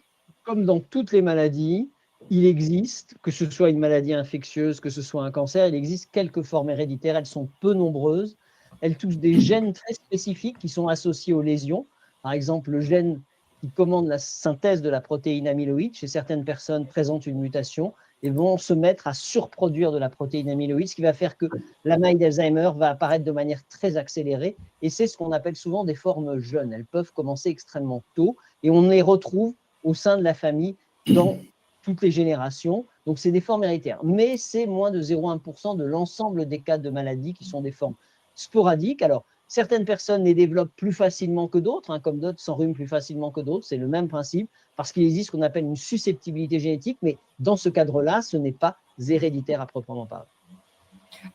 S1: comme dans toutes les maladies, il existe, que ce soit une maladie infectieuse, que ce soit un cancer, il existe quelques formes héréditaires. Elles sont peu nombreuses. Elles touchent des gènes très spécifiques qui sont associés aux lésions. Par exemple, le gène qui commande la synthèse de la protéine amyloïde, chez certaines personnes, présente une mutation et vont se mettre à surproduire de la protéine amyloïde, ce qui va faire que la maladie d'Alzheimer va apparaître de manière très accélérée. Et c'est ce qu'on appelle souvent des formes jeunes. Elles peuvent commencer extrêmement tôt et on les retrouve au sein de la famille dans toutes les générations. Donc, c'est des formes héréditaires. Mais c'est moins de 0,1% de l'ensemble des cas de maladies qui sont des formes sporadiques. Alors, certaines personnes les développent plus facilement que d'autres, comme d'autres s'enrhument plus facilement que d'autres. C'est le même principe, parce qu'il existe ce qu'on appelle une susceptibilité génétique, mais dans ce cadre-là, ce n'est pas héréditaire à proprement parler.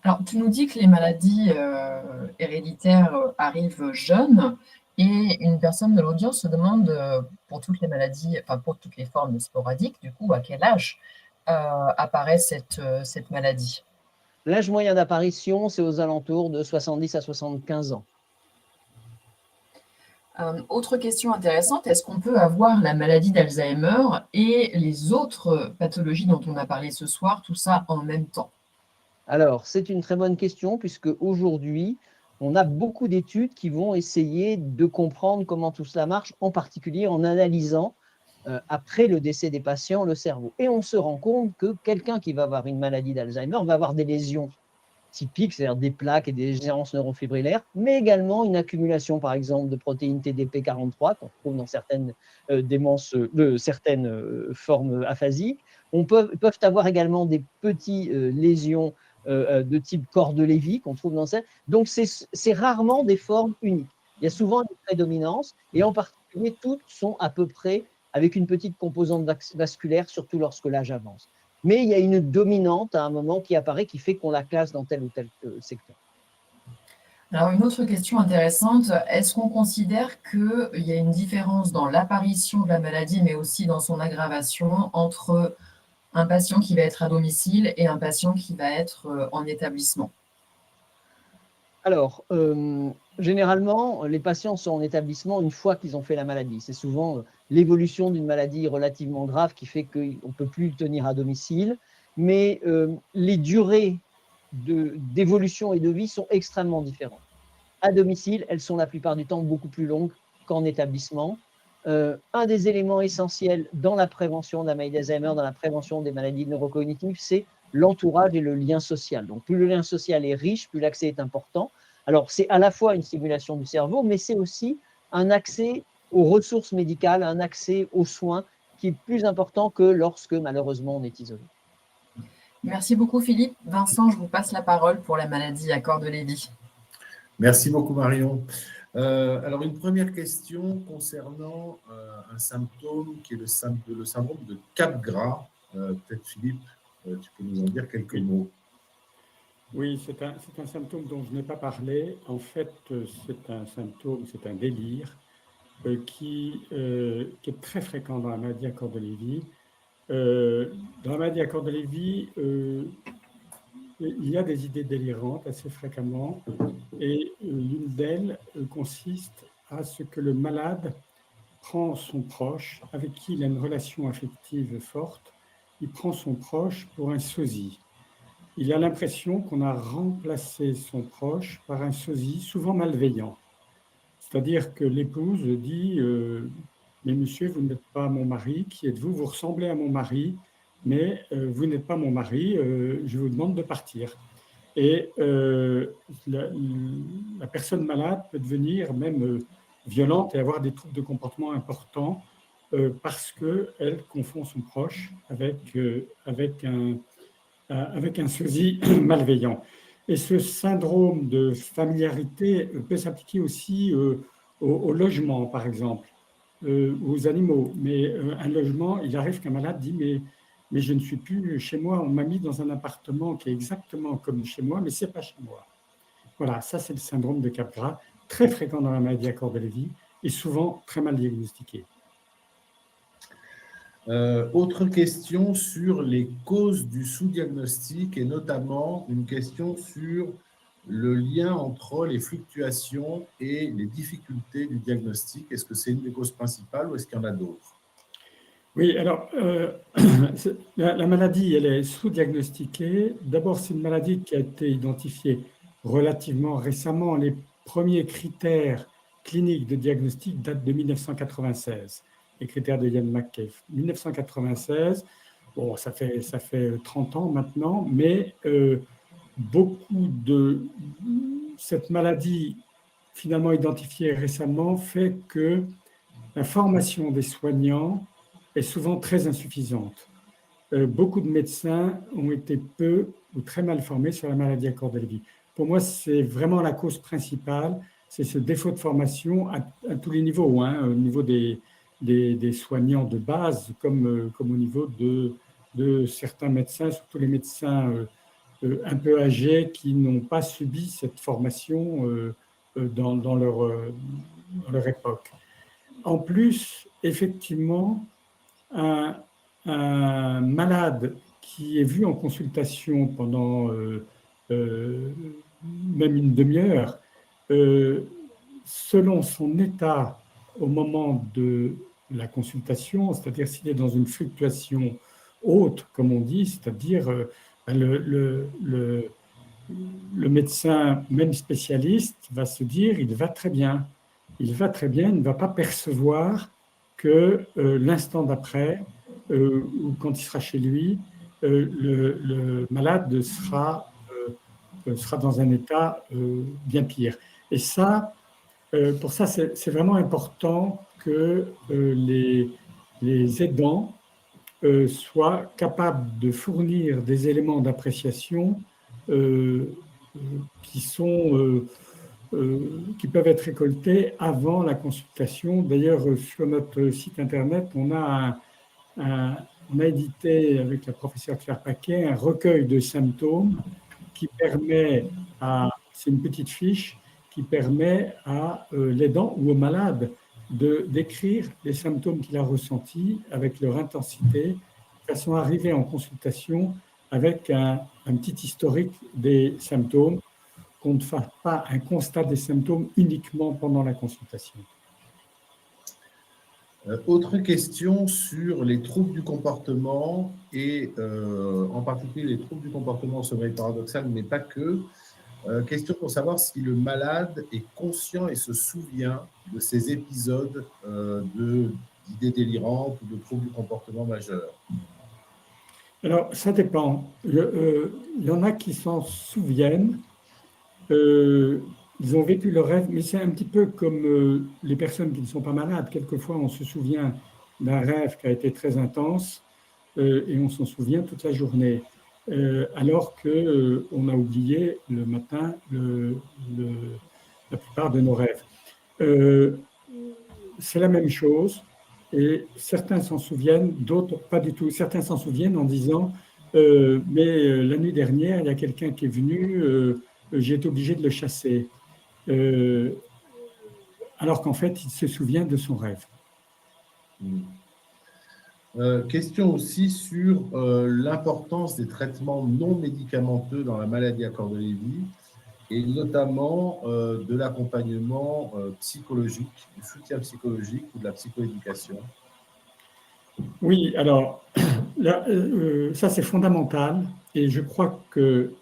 S4: Alors, tu nous dis que les maladies héréditaires arrivent jeunes, et une personne de l'audience se demande, pour toutes les maladies, enfin pour toutes les formes sporadiques, du coup, à quel âge apparaît cette maladie?
S1: L'âge moyen d'apparition, c'est aux alentours de 70 à 75 ans.
S4: Autre question intéressante, est-ce qu'on peut avoir la maladie d'Alzheimer et les autres pathologies dont on a parlé ce soir, tout ça en même temps?
S1: Alors, c'est une très bonne question, puisque aujourd'hui, on a beaucoup d'études qui vont essayer de comprendre comment tout cela marche, en particulier en analysant, après le décès des patients, le cerveau. Et on se rend compte que quelqu'un qui va avoir une maladie d'Alzheimer va avoir des lésions typiques, c'est-à-dire des plaques et des gérants neurofibrillaires, mais également une accumulation, par exemple, de protéines TDP43 qu'on trouve dans certaines formes aphasiques. Peuvent avoir également des petites lésions de type corps de Lévy qu'on trouve dans cette. Donc, c'est rarement des formes uniques. Il y a souvent une prédominance, et en particulier, toutes sont à peu près avec une petite composante vasculaire, surtout lorsque l'âge avance. Mais il y a une dominante à un moment qui apparaît, qui fait qu'on la classe dans tel ou tel secteur.
S4: Alors, une autre question intéressante, est-ce qu'on considère qu'il y a une différence dans l'apparition de la maladie, mais aussi dans son aggravation, entre un patient qui va être à domicile et un patient qui va être en établissement?
S1: Alors, généralement, les patients sont en établissement une fois qu'ils ont fait la maladie. C'est souvent l'évolution d'une maladie relativement grave qui fait qu'on ne peut plus le tenir à domicile. Mais les durées d'évolution et de vie sont extrêmement différentes. À domicile, elles sont la plupart du temps beaucoup plus longues qu'en établissement. Un des éléments essentiels dans la prévention de la maladie d'Alzheimer, dans la prévention des maladies neurocognitives, c'est l'entourage et le lien social. Donc, plus le lien social est riche, plus l'accès est important. Alors, c'est à la fois une stimulation du cerveau, mais c'est aussi un accès aux ressources médicales, un accès aux soins qui est plus important que lorsque, malheureusement, on est isolé.
S4: Merci beaucoup, Philippe. Vincent, je vous passe la parole pour la maladie à corps de Lévy.
S6: Merci beaucoup, Marion. Alors, une première question concernant un symptôme qui est le syndrome de Capgras. Peut-être, Philippe, tu peux nous en dire quelques mots.
S5: Oui, c'est un symptôme dont je n'ai pas parlé. En fait, c'est un symptôme, c'est un délire qui est très fréquent dans la maladie à corps de Lévy. Dans la maladie à corps de Lévy, il y a des idées délirantes assez fréquemment, et l'une d'elles consiste à ce que le malade prend son proche, avec qui il a une relation affective forte, il prend son proche pour un sosie. Il a l'impression qu'on a remplacé son proche par un sosie, souvent malveillant. C'est-à-dire que l'épouse dit mais monsieur, vous n'êtes pas mon mari, qui êtes-vous? Vous ressemblez à mon mari, mais vous n'êtes pas mon mari, je vous demande de partir. Et la personne malade peut devenir même violente et avoir des troubles de comportement importants parce qu'elle confond son proche avec un sosie malveillant. Et ce syndrome de familiarité peut s'appliquer aussi au logement, par exemple, aux animaux. Mais un logement, il arrive qu'un malade dit mais je ne suis plus chez moi, on m'a mis dans un appartement qui est exactement comme chez moi, mais ce n'est pas chez moi. Voilà, ça c'est le syndrome de Capgras, très fréquent dans la maladie à corps de Lévy et souvent très mal diagnostiqué.
S6: Autre question sur les causes du sous-diagnostic et notamment une question sur le lien entre les fluctuations et les difficultés du diagnostic. Est-ce que c'est une des causes principales ou est-ce qu'il y en a d'autres?
S5: Oui, alors la maladie, elle est sous-diagnostiquée. D'abord, c'est une maladie qui a été identifiée relativement récemment. Les premiers critères cliniques de diagnostic datent de 1996, les critères de Ian McCabe. 1996, bon, ça fait 30 ans maintenant, mais beaucoup de cette maladie finalement identifiée récemment fait que la formation des soignants est souvent très insuffisante. Beaucoup de médecins ont été peu ou très mal formés sur la maladie à corps de Lévy. Pour moi, c'est vraiment la cause principale, c'est ce défaut de formation à tous les niveaux, au niveau des soignants de base, comme au niveau de certains médecins, surtout les médecins un peu âgés qui n'ont pas subi cette formation dans leur époque. En plus, effectivement, un malade qui est vu en consultation pendant même une demi-heure, selon son état au moment de la consultation, c'est-à-dire s'il est dans une fluctuation haute, comme on dit, c'est-à-dire le médecin, même spécialiste, va se dire il va très bien. Il va très bien, il ne va pas percevoir que l'instant d'après, ou quand il sera chez lui, le malade sera dans un état bien pire. Et ça, pour ça, c'est vraiment important que les aidants soient capables de fournir des éléments d'appréciation qui peuvent être récoltés avant la consultation. D'ailleurs, sur notre site internet, on a édité avec la professeure Claire Paquet un recueil de symptômes qui permet c'est une petite fiche, qui permet à l'aidant ou au malade de décrire les symptômes qu'il a ressentis avec leur intensité, de façon à arriver en consultation avec un petit historique des symptômes, qu'on ne fasse pas un constat des symptômes uniquement pendant la consultation.
S6: Autre question sur les troubles du comportement et en particulier les troubles du comportement au sommeil paradoxal, mais pas que. Question pour savoir si le malade est conscient et se souvient de ces épisodes d'idées délirantes ou de troubles du comportement majeurs.
S5: Alors, ça dépend. Il y en a qui s'en souviennent. Ils ont vécu leur rêve, mais c'est un petit peu comme les personnes qui ne sont pas malades. Quelquefois, on se souvient d'un rêve qui a été très intense et on s'en souvient toute la journée. Alors qu'on a oublié le matin la plupart de nos rêves. C'est la même chose, et certains s'en souviennent, d'autres pas du tout. Certains s'en souviennent en disant mais la nuit dernière, il y a quelqu'un qui est venu, j'ai été obligé de le chasser. Alors qu'en fait, il se souvient de son rêve.
S6: Question aussi sur l'importance des traitements non médicamenteux dans la maladie à corps de Lévy et notamment de l'accompagnement psychologique, du soutien psychologique ou de la psychoéducation.
S5: Oui, alors là, ça c'est fondamental et je crois que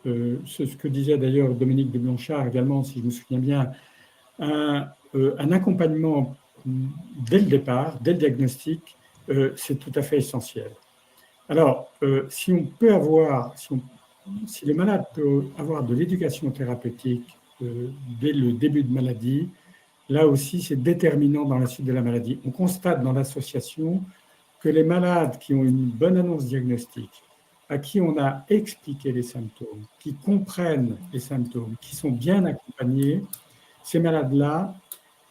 S5: c'est ce que disait d'ailleurs Dominique de Blanchard également, si je me souviens bien, un accompagnement dès le départ, dès le diagnostic, c'est tout à fait essentiel. Alors, si le malade peut avoir de l'éducation thérapeutique dès le début de maladie, là aussi, c'est déterminant dans la suite de la maladie. On constate dans l'association que les malades qui ont une bonne annonce diagnostique, à qui on a expliqué les symptômes, qui comprennent les symptômes, qui sont bien accompagnés, ces malades-là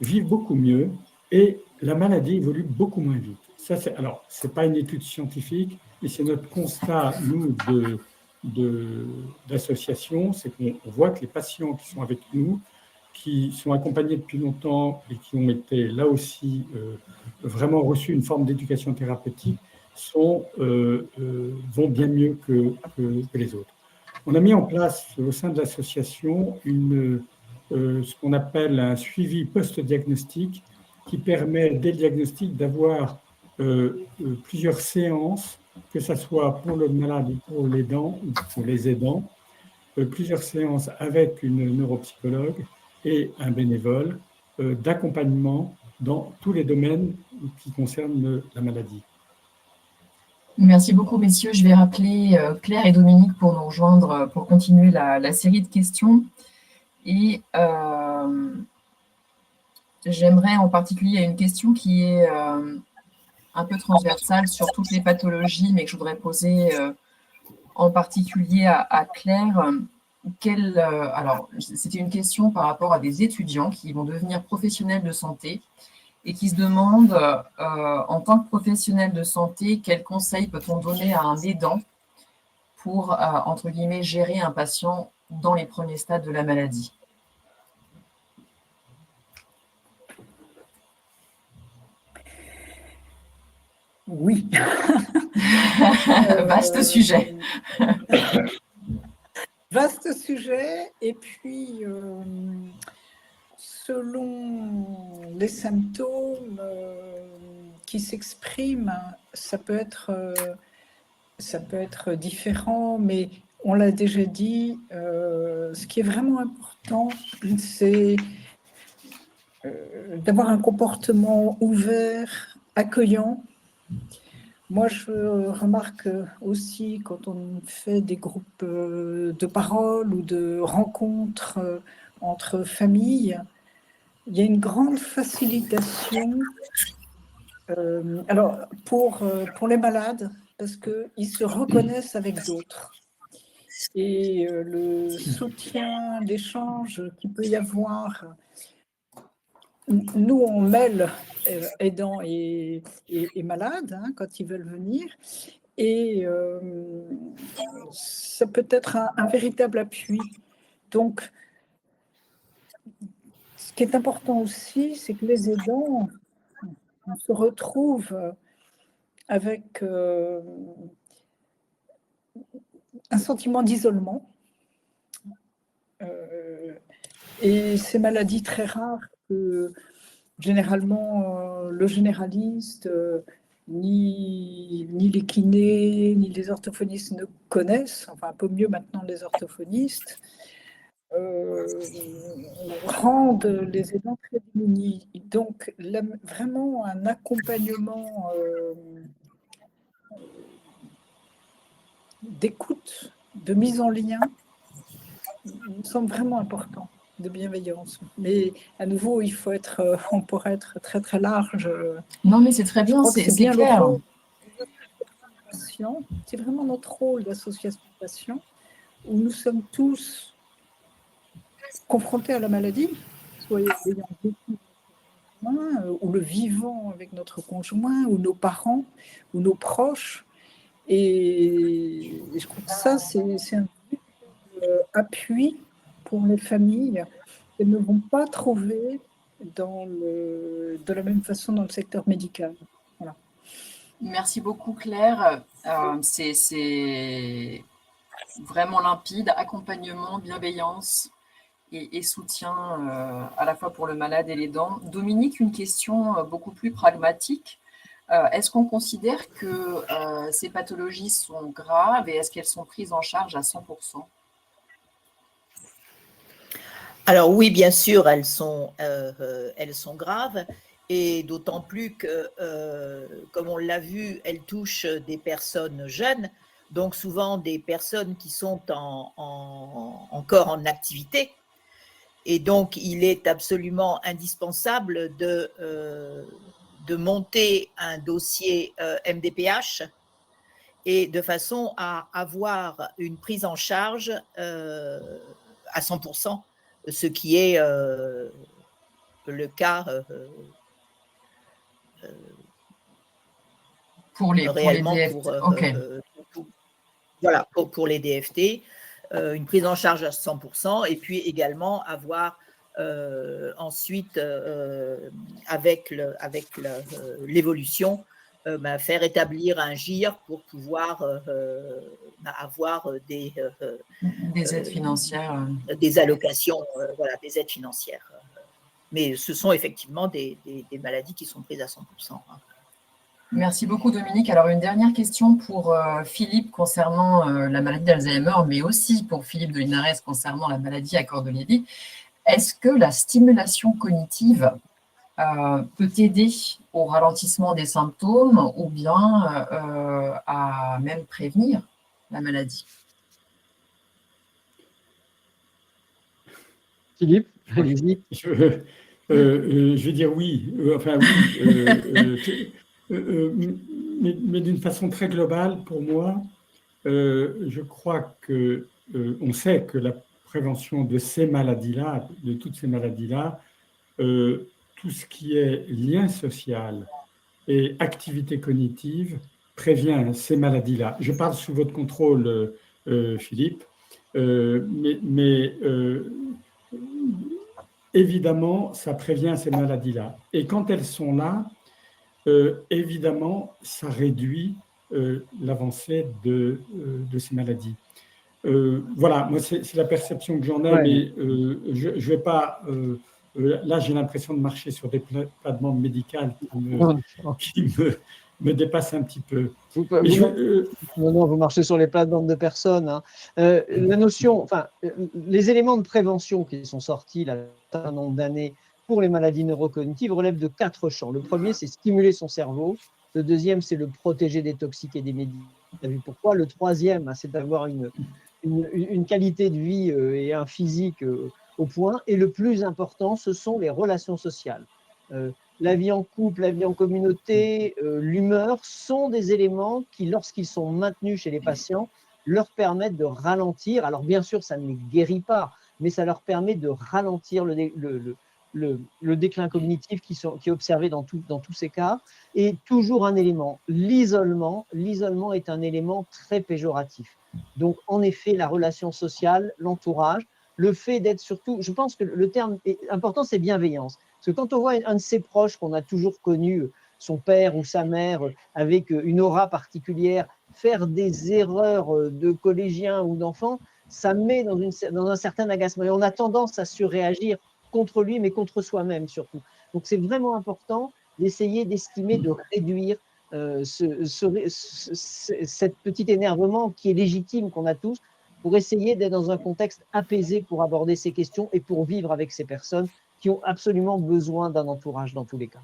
S5: vivent beaucoup mieux et la maladie évolue beaucoup moins vite. Ça, alors, ce n'est pas une étude scientifique, mais c'est notre constat, nous, d'association, c'est qu'on voit que les patients qui sont avec nous, qui sont accompagnés depuis longtemps et qui ont été là aussi vraiment reçu une forme d'éducation thérapeutique, vont bien mieux que les autres. On a mis en place au sein de l'association ce qu'on appelle un suivi post-diagnostic qui permet dès le diagnostic d'avoir plusieurs séances, que ce soit pour le malade ou pour l'aidant ou pour les aidants, plusieurs séances avec une neuropsychologue et un bénévole d'accompagnement dans tous les domaines qui concernent la maladie.
S4: Merci beaucoup, messieurs. Je vais rappeler Claire et Dominique pour nous rejoindre pour continuer la série de questions. Et j'aimerais en particulier, il y a une question qui est un peu transversale sur toutes les pathologies, mais que je voudrais poser en particulier à Claire. Alors, c'était une question par rapport à des étudiants qui vont devenir professionnels de santé et qui se demandent, en tant que professionnel de santé, quels conseils peut-on donner à un aidant pour, entre guillemets, gérer un patient dans les premiers stades de la maladie?
S2: Oui.
S4: Vaste sujet.
S2: Vaste sujet, et puis selon les symptômes qui s'expriment, ça peut être différent, mais on l'a déjà dit, ce qui est vraiment important, c'est d'avoir un comportement ouvert, accueillant. Moi, je remarque aussi quand on fait des groupes de parole ou de rencontres entre familles, il y a une grande facilitation. Alors, pour les malades, parce qu'ils se reconnaissent avec d'autres. Et le soutien, l'échange qu'il peut y avoir, nous, on mêle aidants et malades quand ils veulent venir. Et ça peut être un véritable appui. Donc, Ce qui est important aussi, c'est que les aidants, on se retrouve avec un sentiment d'isolement. Et ces maladies très rares que généralement le généraliste, ni les kinés, ni les orthophonistes ne connaissent, enfin un peu mieux maintenant les orthophonistes, rendent les aidants très démunis. Donc vraiment un accompagnement d'écoute, de mise en lien, me semble vraiment important, de bienveillance. Mais à nouveau, il faut être, on pourrait être très très large.
S4: Non, mais c'est très
S2: Je
S4: bien,
S2: crois que
S4: c'est
S2: bien
S4: clair.
S2: le rôle des associations de patients. C'est vraiment notre rôle d'association de patients, où nous sommes tous confrontés à la maladie, soit ayant vécu ou le vivant avec notre conjoint, ou nos parents, ou nos proches. Et je crois que ça, c'est un appui pour les familles qu'elles ne vont pas trouver de la même façon dans le secteur médical. Voilà.
S4: Merci beaucoup, Claire. C'est vraiment limpide, accompagnement, bienveillance et soutien à la fois pour le malade et l'aidant. Dominique, une question beaucoup plus pragmatique. Est-ce qu'on considère que ces pathologies sont graves et est-ce qu'elles sont prises en charge à 100%?
S3: Alors oui, bien sûr, elles sont graves, et d'autant plus que, comme on l'a vu, elles touchent des personnes jeunes, donc souvent des personnes qui sont encore en activité. Et donc, il est absolument indispensable de monter un dossier MDPH, et de façon à avoir une prise en charge à 100%, ce qui est le cas
S4: Pour les
S3: réellement
S4: DFT. Ok.
S3: Voilà, pour les DFT, une prise en charge à 100%, et puis également avoir ensuite, avec l'évolution, faire établir un GIR pour pouvoir avoir des
S4: aides financières.
S3: Des allocations, voilà, des aides financières. Mais ce sont effectivement des maladies qui sont prises à 100%. Hein.
S4: Merci beaucoup, Dominique. Alors, une dernière question pour Philippe concernant la maladie d'Alzheimer, mais aussi pour Philippe de Linares concernant la maladie à Cordes-Lévy. Est-ce que la stimulation cognitive peut aider au ralentissement des symptômes ou bien à même prévenir la maladie?
S1: Philippe, allez-y.
S5: Je vais dire oui. Enfin, oui. Mais d'une façon très globale, pour moi, je crois que on sait que la prévention de ces maladies-là, de toutes ces maladies-là, tout ce qui est lien social et activité cognitive prévient ces maladies-là. Je parle sous votre contrôle, Philippe, mais évidemment, ça prévient ces maladies-là. Et quand elles sont là, évidemment, ça réduit l'avancée de ces maladies. Voilà, moi, c'est la perception que j'en ai, mais je ne vais pas... là, j'ai l'impression de marcher sur des plates-bandes médicales qui me dépassent un petit peu.
S1: Vous marchez sur les plates-bandes de personnes. Hein. La notion, enfin, les éléments de prévention qui sont sortis là, un nombre d'années pour les maladies neurocognitives relèvent de 4 champs. Le premier, c'est stimuler son cerveau. Le deuxième, c'est le protéger des toxiques et des médicaments. Vous avez vu pourquoi? Le troisième, c'est d'avoir une qualité de vie et un physique au point. Et le plus important, ce sont les relations sociales. La vie en couple, la vie en communauté, l'humeur sont des éléments qui, lorsqu'ils sont maintenus chez les patients, leur permettent de ralentir. Alors bien sûr, ça ne les guérit pas, mais ça leur permet de ralentir le déclin cognitif qui est observé dans tous ces cas. Et toujours un élément, l'isolement. L'isolement est un élément très péjoratif. Donc en effet, la relation sociale, l'entourage, le fait d'être surtout, je pense que le terme important, c'est bienveillance. Parce que quand on voit un de ses proches qu'on a toujours connu, son père ou sa mère, avec une aura particulière, faire des erreurs de collégien ou d'enfant, ça met dans un certain agacement. Et on a tendance à surréagir contre lui, mais contre soi-même surtout. Donc c'est vraiment important d'essayer d'estimer, de réduire cet petit énervement qui est légitime qu'on a tous, pour essayer d'être dans un contexte apaisé pour aborder ces questions et pour vivre avec ces personnes qui ont absolument besoin d'un entourage dans tous les cas.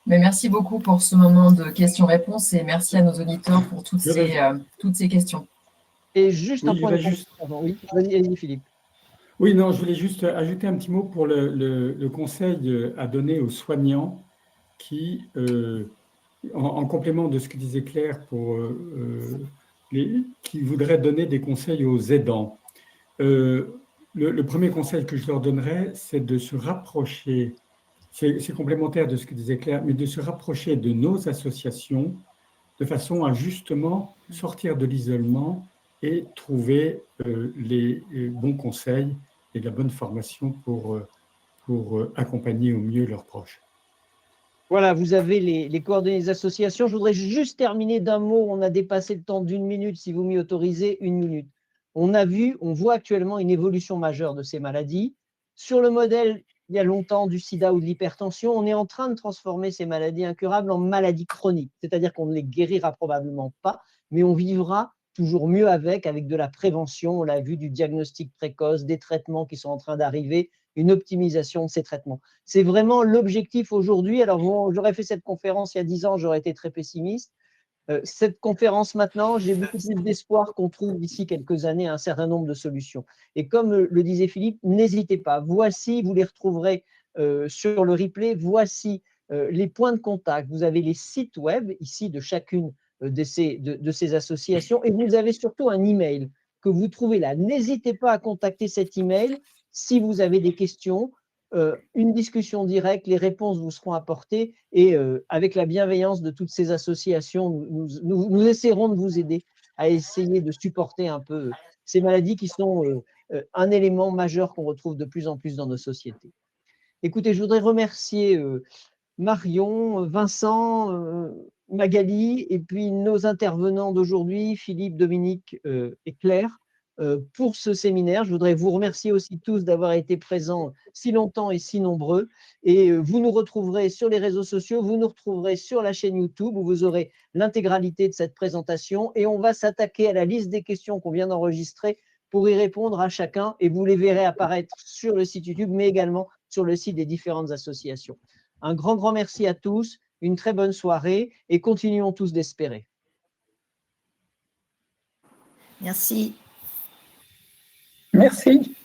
S4: Mais merci beaucoup pour ce moment de questions-réponses et merci à nos auditeurs pour toutes ces questions.
S1: Et juste
S5: oui,
S1: un point de complément. Oui, vas-y Philippe.
S5: Oui, non, je voulais juste ajouter un petit mot pour le conseil à donner aux soignants qui, en complément de ce que disait Claire, qui voudraient donner des conseils aux aidants. Le premier conseil que je leur donnerais, c'est de se rapprocher, c'est complémentaire de ce que disait Claire, mais de se rapprocher de nos associations de façon à justement sortir de l'isolement et trouver les bons conseils et la bonne formation pour accompagner au mieux leurs proches.
S1: Voilà, vous avez les coordonnées des associations. Je voudrais juste terminer d'un mot. On a dépassé le temps d'1 minute, si vous m'y autorisez, 1 minute. On voit actuellement une évolution majeure de ces maladies. Sur le modèle, il y a longtemps, du sida ou de l'hypertension, on est en train de transformer ces maladies incurables en maladies chroniques. C'est-à-dire qu'on ne les guérira probablement pas, mais on vivra toujours mieux avec de la prévention. On l'a vu, du diagnostic précoce, des traitements qui sont en train d'arriver, une optimisation de ces traitements. C'est vraiment l'objectif aujourd'hui. Alors, bon, j'aurais fait cette conférence il y a 10 ans, j'aurais été très pessimiste. Cette conférence maintenant, j'ai beaucoup plus d'espoir qu'on trouve d'ici quelques années un certain nombre de solutions. Et comme le disait Philippe, n'hésitez pas. Voici, vous les retrouverez sur le replay, voici les points de contact. Vous avez les sites web ici de chacune de ces associations et vous avez surtout un email que vous trouvez là. N'hésitez pas à contacter cet email si vous avez des questions. Une discussion directe, les réponses vous seront apportées et avec la bienveillance de toutes ces associations, nous essaierons de vous aider à essayer de supporter un peu ces maladies qui sont un élément majeur qu'on retrouve de plus en plus dans nos sociétés. Écoutez, je voudrais remercier Marion, Vincent, Magali et puis nos intervenants d'aujourd'hui, Philippe, Dominique et Claire, pour ce séminaire. Je voudrais vous remercier aussi tous d'avoir été présents si longtemps et si nombreux. Et vous nous retrouverez sur les réseaux sociaux, vous nous retrouverez sur la chaîne YouTube où vous aurez l'intégralité de cette présentation. Et on va s'attaquer à la liste des questions qu'on vient d'enregistrer pour y répondre à chacun. Et vous les verrez apparaître sur le site YouTube, mais également sur le site des différentes associations. Un grand merci à tous, une très bonne soirée et continuons tous d'espérer.
S3: Merci.
S2: Merci.